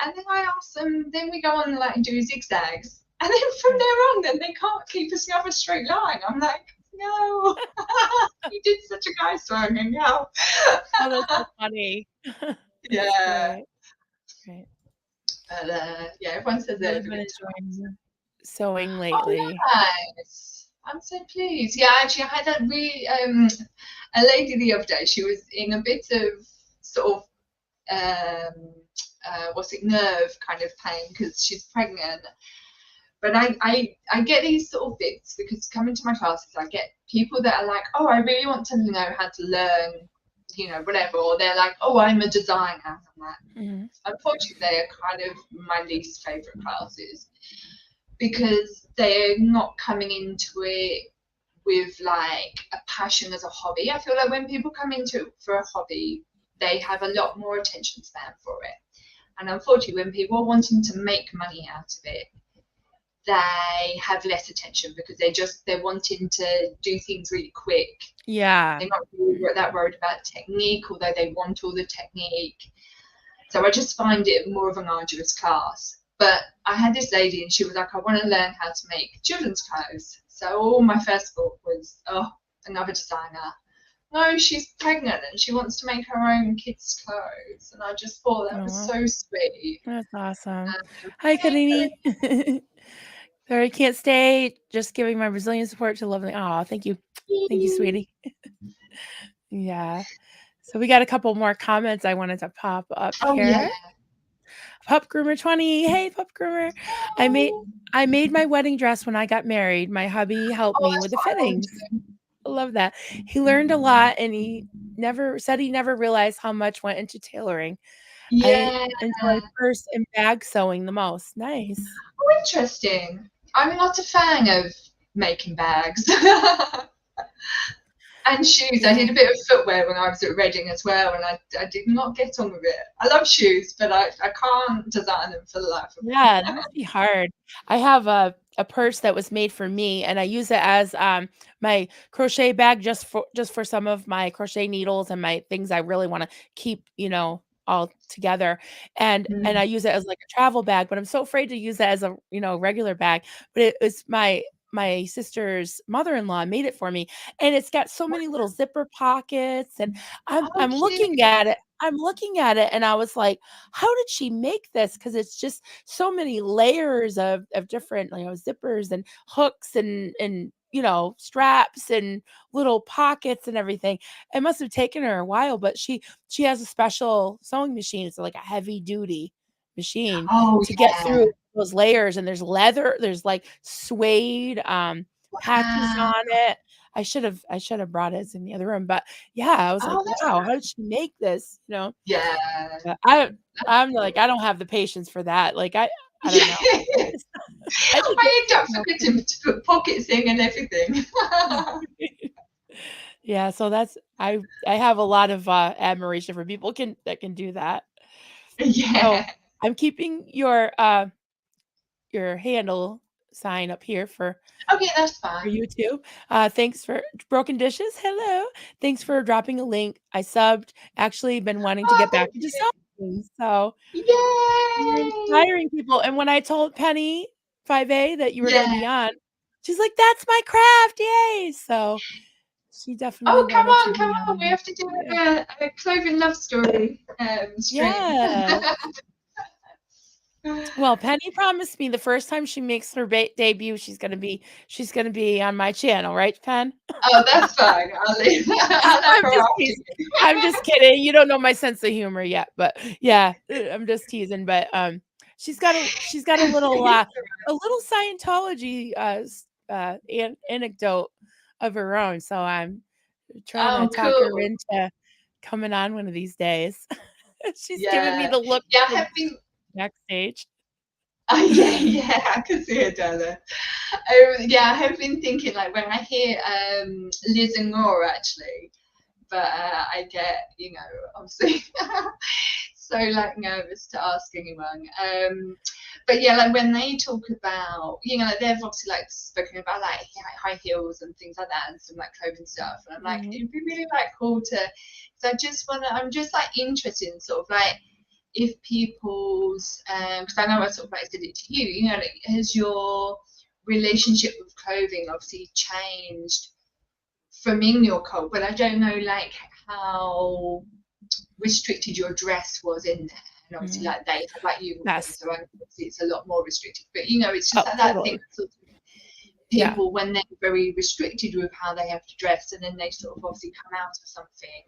And then I ask them, then we go on like and do zigzags. And then from right. there on, then they can't keep us up a straight line. I'm like, no, you did such a nice one, and now. Oh, that's so funny. That's Yeah, great. Great. but yeah, everyone says they Really have a been good enjoying sewing Oh, lately. nice. I'm so pleased. Yeah, actually, I had a lady the other day. She was in a bit of sort of what's it, nerve kind of pain because she's pregnant. But I get these sort of bits because coming to my classes, I get people that are like, oh, I really want to know how to learn, whatever, or they're like, oh, I'm a designer. I'm like, Mhm. unfortunately, they're kind of my least favorite classes because they're not coming into it with like a passion as a hobby. I feel like when people come into it for a hobby, they have a lot more attention span for it. And unfortunately, when people are wanting to make money out of it, they have less attention because they're wanting to do things really quick. Yeah. They're not really that worried about technique, although they want all the technique. So I just find it more of an arduous class. But I had this lady and she was like, I want to learn how to make children's clothes. So all my first thought was, oh, another designer. No, she's pregnant and she wants to make her own kids' clothes. And I just thought that Oh, was well, so sweet. that's awesome. Hi, Hey, Kadini. Sorry, can't stay. Just giving my Brazilian support to lovely. Oh, thank you. Thank you, Katie. sweetie. Yeah. So we got a couple more comments I wanted to pop up Oh yeah. here. Pup Groomer 20. Hey, Pup Groomer. I made Oh, I made my wedding dress when I got married. My hubby helped me that's with the what I want fittings. to do. I love that. He learned a lot and he never realized how much went into tailoring. I Yeah. enjoy purse and bag sewing the most. Nice. Oh, interesting. I'm not a fan of making bags. And shoes. I Yeah. did a bit of footwear when I was at Reading as well, and I did not get on with it. I love shoes, but I can't design them for the life of me. Yeah, that must be hard. I have a purse that was made for me, and I use it as, my crochet bag just for some of my crochet needles and my things I really wanna keep, all together, and Mm. I use it as, like, a travel bag, but I'm so afraid to use it as a, regular bag, but it was my sister's mother-in-law made it for me, and it's got so many little zipper pockets, and Oh, cute. I'm looking at it, and I was like, "How did she make this?" Because it's just so many layers of different, zippers and hooks and straps and little pockets and everything. It must have taken her a while, but she has a special sewing machine. It's like a heavy duty machine Oh, to get yeah. through those layers, and there's leather, there's like suede patches Wow. on it. I should have brought it in the other room, but yeah, I was like, Oh, that's wow, how did nice. she make this? Yeah. But That's I'm like, I don't have the patience for that. Like I don't know. yeah. I could get I end up forgetting to put pockets in and everything. yeah, so I have a lot of admiration for people that can do that. So Yeah. I'm keeping your handle sign up here Okay, that's for fine. YouTube. Thanks for Broken Dishes. Hello. Thanks for dropping a link. I subbed. Actually been wanting to Oh, get back thank into you. subbing. So you're Yay! inspiring people, and when I told Penny 5A that you were gonna Yeah. be on, she's like, "That's my craft, yay!" So She definitely Oh, wanted to come be on. We on. have to do Yeah. a clothing love story stream. Yeah. Well, Penny promised me the first time she makes her debut, she's gonna be on my channel, right, Pen? Oh, that's fine. I'll leave. I'll let I'm her just after teasing. you. I'm just kidding. You don't know my sense of humor yet, but yeah, I'm just teasing. But she's got a little Scientology anecdote of her own. So I'm trying to Oh, talk her cool. into coming on one of these days. She's giving me Yeah. the look Yeah, I from have been. backstage. Oh, yeah, yeah, I can see it, darling. Yeah, I have been thinking like when I hear Liz and Laura actually, but I get, obviously so like nervous to ask anyone. But yeah, like when they talk about, they've obviously like spoken about like high heels and things like that and some like clothing stuff. And I'm like, Mhm, it'd be really like cool to, because I'm just like interested in sort of like if people's, because I know I sort of like said it to you, like, has your relationship with clothing obviously changed from in your cult, but I don't know like how restricted your dress was in there. And obviously, mhm. like they have like uniforms, Yes. so obviously it's a lot more restricted. But it's just Oh, like that thing. totally. Sort of Yeah. people when they're very restricted with how they have to dress, and then they sort of obviously come out of something,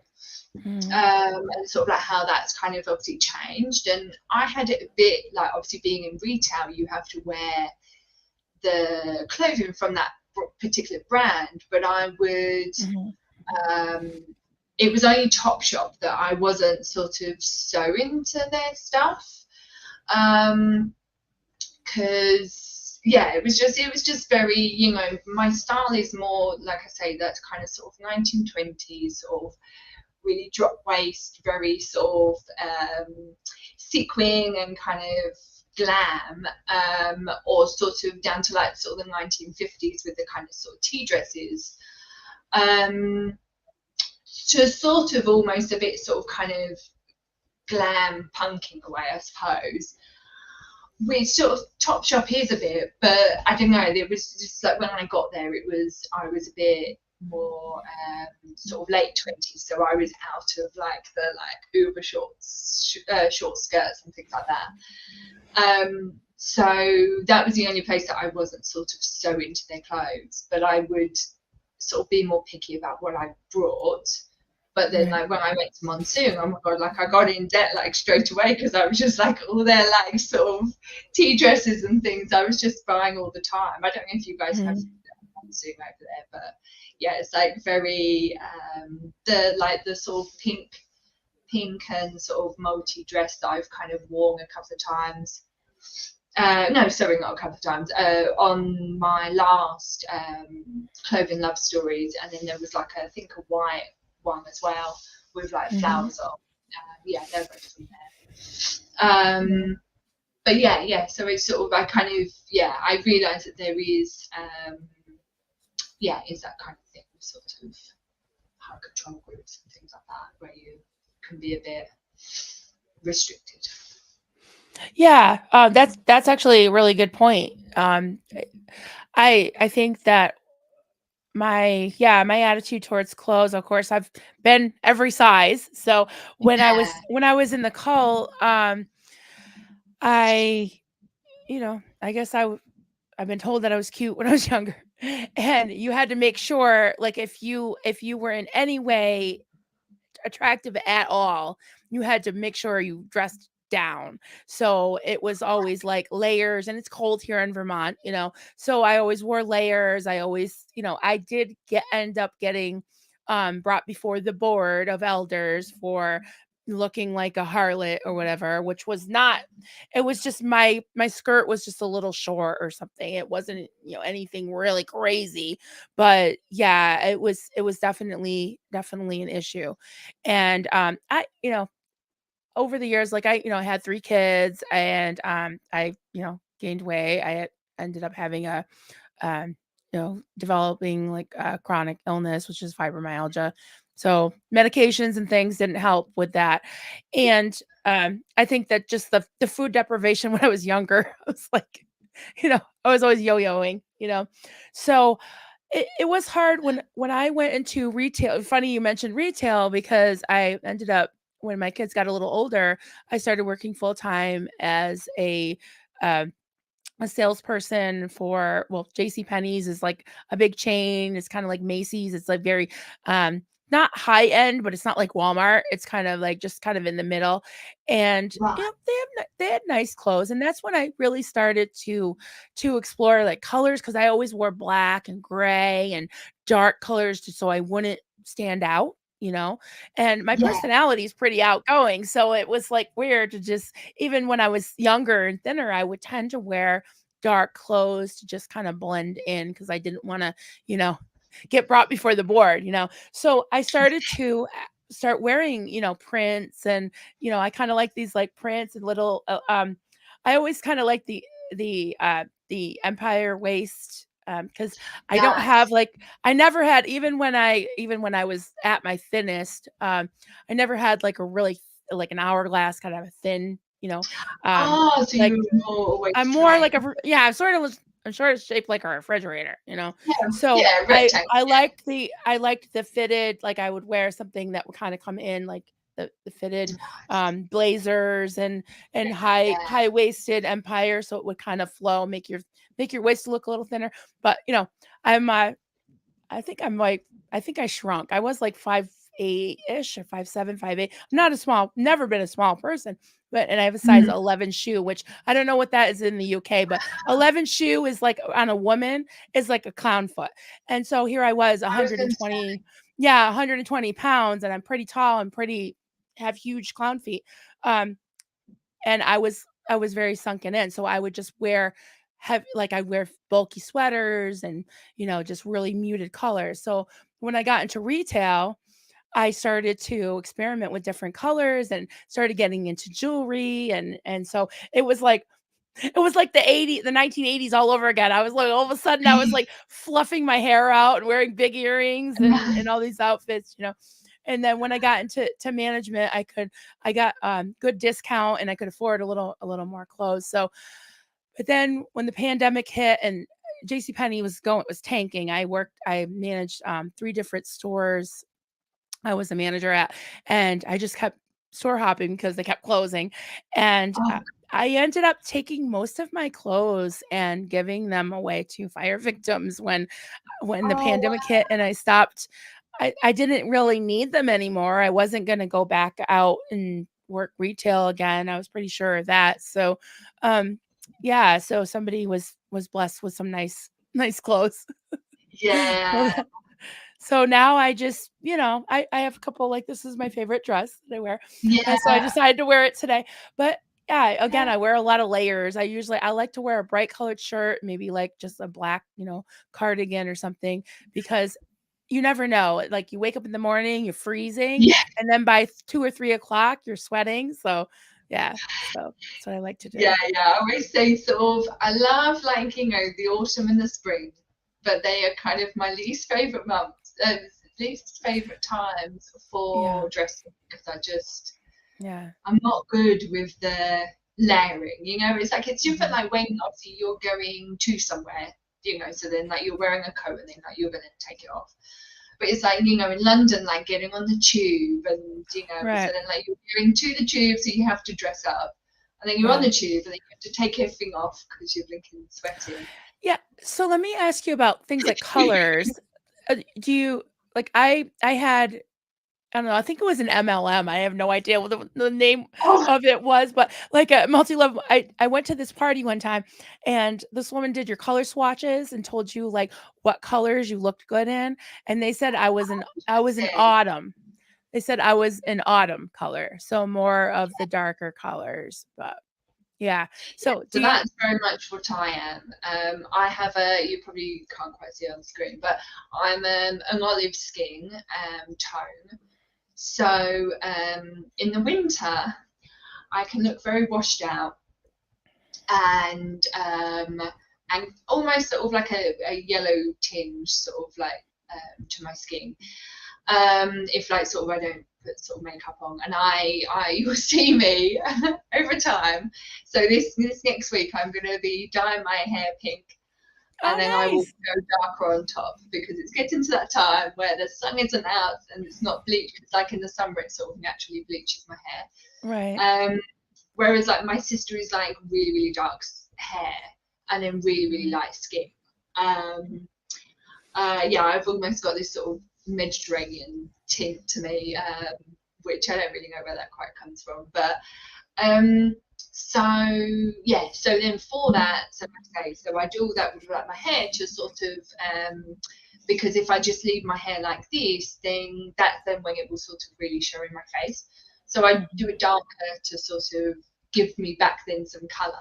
Mhm, and sort of like how that's kind of obviously changed. And I had it a bit like obviously being in retail, you have to wear the clothing from that particular brand, but I would mhm, um, it was only Topshop that I wasn't sort of so into their stuff. Because yeah, it was just very, my style is more like I say, that's kind of sort of 1920s sort of really drop waist, very sort of sequin and kind of glam, or sort of down to like sort of the 1950s with the kind of sort of tea dresses. Um, to sort of almost a bit sort of kind of glam punking away, I suppose. Which sort of Topshop is a bit, but I don't know. It was just like when I got there, I was a bit more sort of late 20s, so I was out of like the like uber short skirts and things like that. So that was the only place that I wasn't sort of so into their clothes, but I would sort of be more picky about what I brought. But then, right. like when I went to Monsoon, oh my god, like I got in debt like straight away because I was just like all their like sort of tea dresses and things. I was just buying all the time. I don't know if you guys have Mhm, Monsoon over there, but yeah, it's like very the sort of pink and sort of multi dress that I've kind of worn a couple of times. No, sorry, not a couple of times. On my last clothing love stories, and then there was like I think a white one as well with like mhm, flowers on. Yeah, they're both from there. yeah. But yeah. So it's sort of I kind of I realise that there is is that kind of thing, sort of high control groups and things like that, where you can be a bit restricted. Yeah, that's actually a really good point. I think that my attitude towards clothes, of course, I've been every size. So Yeah, when I was in the cult, I I guess I've been told that I was cute when I was younger, and you had to make sure, like, if you were in any way attractive at all, you had to make sure you dressed down. So it was always like layers, and it's cold here in Vermont, So I always wore layers. I always, I did end up getting brought before the board of elders for looking like a harlot or whatever, which was not, it was just my skirt was just a little short or something. It wasn't, anything really crazy, but yeah, it was definitely an issue. And I over the years, like, I had 3 kids, and I gained weight. Ended up having a developing like a chronic illness, which is fibromyalgia. So medications and things didn't help with that. And I think that just the food deprivation when I was younger, I was like, I was always yo-yoing. So it was hard when I went into retail. Funny you mentioned retail because I ended up when my kids got a little older, I started working full time as um, a salesperson for well, J.C. Penney's is like a big chain. It's kind of like Macy's. It's like very um not high end, but it's not like Walmart. It's kind of like just kind of in the middle. And Right. they had nice clothes. And that's when I really started to explore like colors because I always wore black and gray and dark colors just so I wouldn't stand out. And my Yeah. personality is pretty outgoing. So it was like weird to just, even when I was younger and thinner, I would tend to wear dark clothes to just kind of blend in because I didn't want to, you know, get brought before the board. So I started to start wearing, prints and, I kind of like these like prints and little, I always kind of like the empire waist because I don't have Yes. like I never had even when I was at my thinnest I never had like a really like an hourglass kind of a thin um Oh, so like you were more always I'm more like trained. yeah, I'm sort of shaped like a refrigerator. Yeah, So yeah, rectangle. I liked the fitted, like I would wear something that would kind of come in like the fitted Nice. blazers and high Yeah. waisted empire, so it would kind of flow, make your waist look a little thinner. But I'm I think I shrunk. I was like 5'8" ish or 5'7", 5'8". I'm not a small, never been a small person, and I have a size Mm, 11 shoe, which I don't know what that is in the UK, but 11 shoe is like on a woman is like a clown foot. And so here I was I was going to say, 120, yeah, 120 pounds, and I'm pretty tall and have huge clown feet. Um, and I was very sunken in, so I would just wear I wear bulky sweaters and just really muted colors. So when I got into retail, I started to experiment with different colors and started getting into jewelry, and so it was like the 1980s all over again. I was like, all of a sudden I was like fluffing my hair out and wearing big earrings and all these outfits. And then when I got into management, I got good discount and I could afford a little more clothes. So, but then when the pandemic hit and JCPenney was tanking, I managed three different stores I was a manager at, and I just kept store hopping because they kept closing. And oh, I ended up taking most of my clothes and giving them away to fire victims when the oh, pandemic hit and I stopped. I didn't really need them anymore. I wasn't going to go back out and work retail again. I was pretty sure of that. So, um, yeah. So somebody was blessed with some nice clothes. yeah, So now I just, I have a couple, like this is my favorite dress that I wear. So I yeah, decided to wear it today. But yeah, again, yeah, I wear a lot of layers. I like to wear a bright colored shirt, maybe like just a black, cardigan or something, because you never know. Like you wake up in the morning, you're freezing, yeah, and then by 2 or 3 o'clock, you're sweating. So yeah, so that's what I like to yeah, do. yeah. I always say sort of, I love like, the autumn and the spring, but they are kind of my least favorite months, least favorite times Yeah. for dressing because Yeah. I'm not good with the layering. It's like it's different. Mhm. Like when obviously you're going to somewhere, so then like you're wearing a coat and then like you're gonna take it off. But it's like in London, like getting on the tube and so Right. then like you're going to the tube, so you have to dress up, and then you're on Yeah. the tube and then you have to take everything off because you're blinking sweating. Yeah. So let me ask you about things like colors. Do you like I had I don't know, I think it was an MLM. I have no idea what the name Oh, of it was, but like a multi-level I went to this party one time and this woman did your color swatches and told you like what colors you looked good in. And they said I was an interesting. autumn. They said I was an autumn color, so more of the darker colors. But yeah. Yeah, So so do you that's very much what I am. I have you probably can't quite see on the screen, but I'm an olive skin tone. So in the winter, I can look very washed out and almost sort of like a yellow tinge, sort of like to my skin. If like sort of I don't put sort of makeup on, and you will see me over time. So this next week I'm going to be dyeing my hair pink. and then I will nice. go darker on top because it's getting to that time where the sun isn't out and it's not bleached. It's like in the summer, it sort of naturally bleaches my Right. hair. Whereas like my sister is like really, really dark hair and then really, really light skin. Yeah, I've almost got this sort of Mediterranean tint to me, which I don't really know where that quite comes from. But so yeah, so then for that, so okay, so I do all that with like my hair to sort of because if I just leave my hair like this, then that's then when it will sort of really show in my face. So I do it darker to sort of give me back then some colour.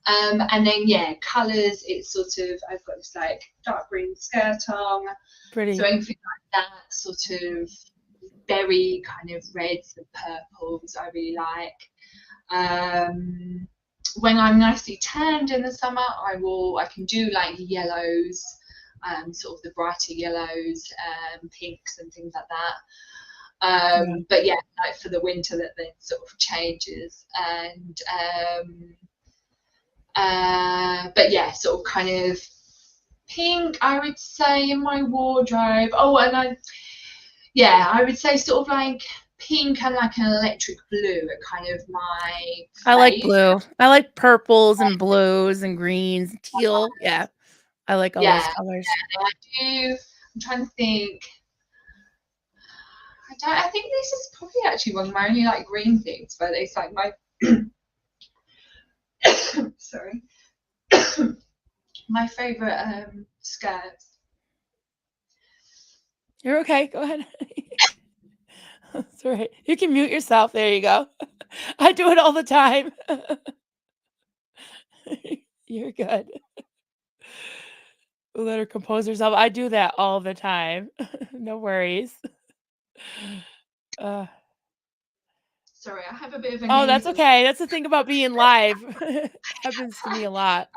And then yeah, colours, it's sort of I've got this like dark green skirt on, Pretty. so anything like that, sort of berry kind of reds and purples I really like. When I'm nicely tanned in the summer, I can do like yellows, sort of the brighter yellows, pinks and things like that. Yeah. But yeah, like for the winter that then sort of changes. And but yeah, sort of kind of pink, I would say, in my wardrobe. Oh, and I would say sort of like pink and like an electric blue are kind of my I like fave. blue. I like purples and blues and greens, teal. Yeah. I like all those Yeah, colors. I do. I'm trying to think. I think this is probably actually one of my only like green things, but it's like my sorry, my favorite skirts. You're okay. Go ahead. That's all right. You can mute yourself. There you go. I do it all the time. You're good. Let her compose herself. I do that all the time. No worries. Uh, Sorry, I have a bit of a oh, that's nasal okay. That's the thing about being live. Happens to me a lot.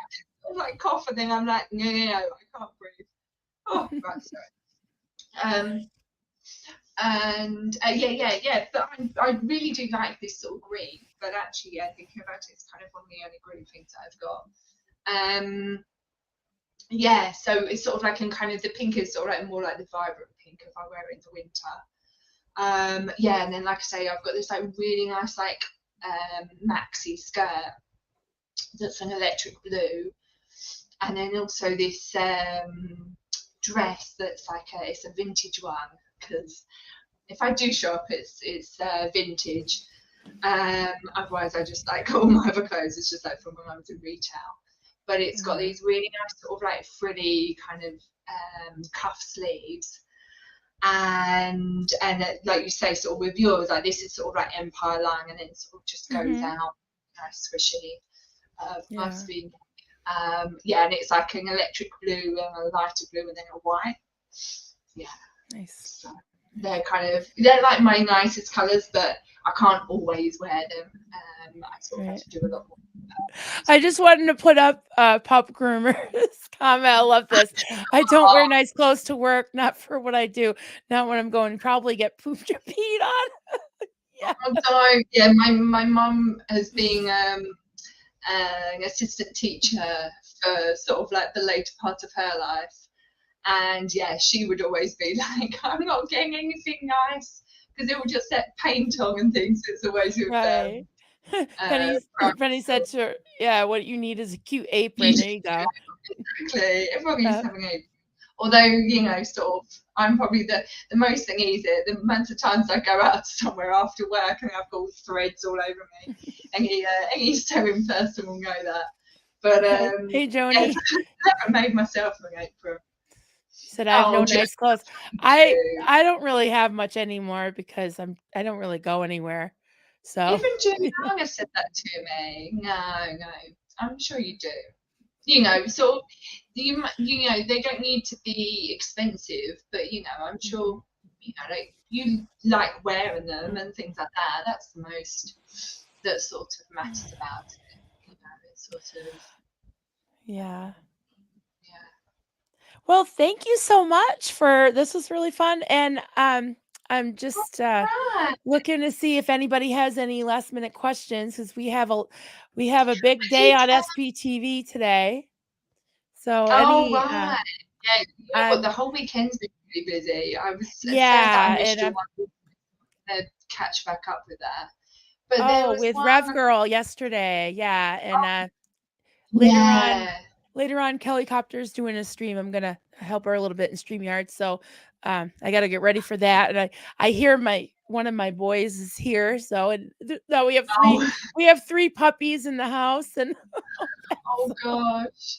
like cough, and then I'm like, no, I can't breathe. Oh, right, sorry. And yeah. But I really do like this sort of green. But actually, yeah, thinking about it, it's kind of one of the only green things that I've got. Yeah, so it's sort of like in kind of the pink is sort of like more like the vibrant pink if I wear it in the winter. Yeah, and then like I say, I've got this like really nice like maxi skirt that's an electric blue, and then also this dress that's like it's a vintage one because if I do shop, it's vintage. Otherwise, I just like all my other clothes. It's just like from when I was in retail. But it's got Yeah. these really nice sort of like frilly kind of cuff sleeves, and like you say, sort of with yours, like this is sort of like empire line, and then sort of just goes Mhm. out, nice swishy. Yeah. Must be. Yeah, and it's like an electric blue and a lighter blue and then a white. Yeah, Nice. so they're like my nicest colours, but I can't always wear them. I sort of have Right. to do a lot more. I just wanted to put up Pup Groomer's comment. I love this. I don't wear Oh, nice clothes to work, not for what I do, not when I'm going to probably get pooped or peed on. Yeah. don't. Yeah, my mum has been an assistant teacher for sort of like the later part of her life. And yeah, she would always be like, I'm not getting anything nice because it will just set paint on and things. It's always with Right. uh, Penny's Penny said to her, yeah, what you need is a cute apron. yeah, There you go. exactly. Everyone needs Uh, to have an apron. Although, sort of, I'm probably the most thing easy. The amount of times I go out somewhere after work and I've got threads all over me. Any sewing person will know that. But hey, yeah, Joni. I haven't made myself an apron. She said, I have Oh, no just nice clothes. I don't really have much anymore because I don't really go anywhere. So even Juliana said that to me. No, I'm sure you do. Sort of, they don't need to be expensive, but I'm sure, like you like wearing them and things like that. That's the most that sort of matters about it. It's sort of, yeah. yeah. Well, thank you so much for this was really fun. And I'm just Right. looking to see if anybody has any last minute questions because we have a big day on SPTV today. So Oh, any, right. Yeah, you know what? I'm The whole weekend's been really busy. I was sad that I yeah, missed and your I'm one. To catch back up with that. But there oh, was with Rev one. Girl yesterday, yeah, and later on Yeah. later on, Kelly Copter's doing a stream. I'm gonna help her a little bit in StreamYard, so I got to get ready for that. And I hear one of my boys is here, so and now Oh, we have three puppies in the house, and oh gosh.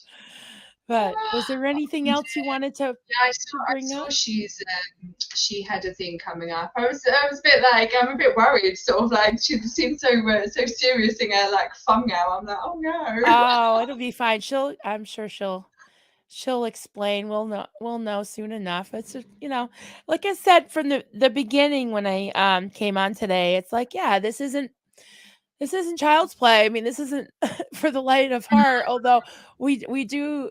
but was there anything else you wanted Yeah, to I bring saw up? she had a thing coming up. I was a bit like, I'm a bit worried, sort of like she seems so serious in her like fun now. I'm like, oh no. Oh, it'll be fine. I'm sure she'll explain. We'll know soon enough. It's just, like I said from the beginning when I came on today, it's like, yeah, this isn't child's play. I mean, this isn't for the light of heart. Although we do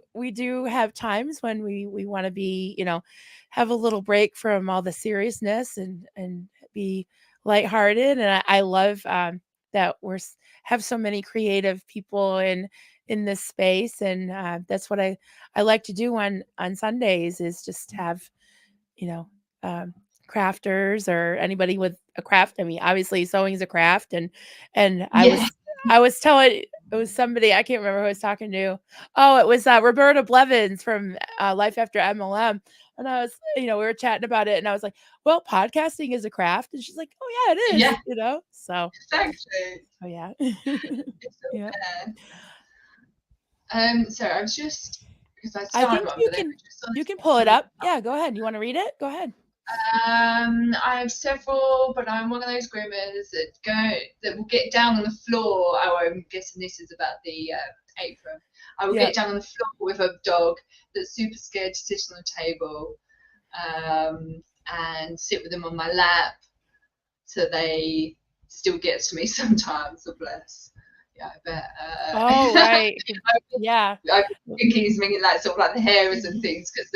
have times when we want to be, have a little break from all the seriousness and be lighthearted. And I love that have so many creative people in this space, and that's what I like to do on Sundays is just have you know, um, crafters or anybody with a craft. I mean, obviously sewing is a craft and Yeah, I was telling it was somebody I can't remember who I was talking to. Oh, it was Roberta Blevins from Life After MLM. And I was, we were chatting about it and I was like, well, podcasting is a craft. And she's like, oh yeah, it is, yeah, So, exactly. oh yeah. It's so Yeah. fair. So I was just because I I started think one, but then I just you wanted to can get pull it some. up. Yeah, go ahead. You want to read it? Go ahead. I have several, but I'm one of those groomers that will get down on the floor. Oh, I'm guessing this is about the apron. I will Yeah. get down on the floor with a dog that's super scared to sit on the table, and sit with them on my lap, so they still gets to me sometimes. So bless. Yeah, I bet. Oh, right. Yeah. I think he's meaning like sort of like the hairs and things because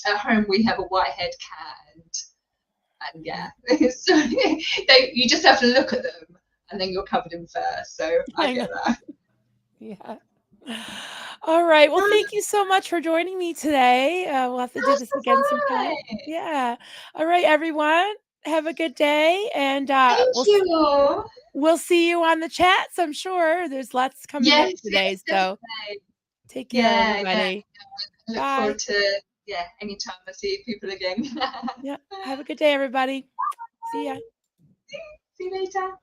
at home we have a white-haired cat and yeah, so you just have to look at them and then you're covered in fur. So I I know. get that. Yeah. All right. Well, thank you so much for joining me today. We'll have to do That's this again sometime. fine. Yeah. All right, everyone. Have a good day, and Thank you. we'll see you on the chats. I'm sure there's lots coming in Yes, today. yes, So definitely. take care, Yeah, yeah. everybody. I look Bye. forward to anytime I see people again. Yeah. Have a good day, everybody. See ya. See you later.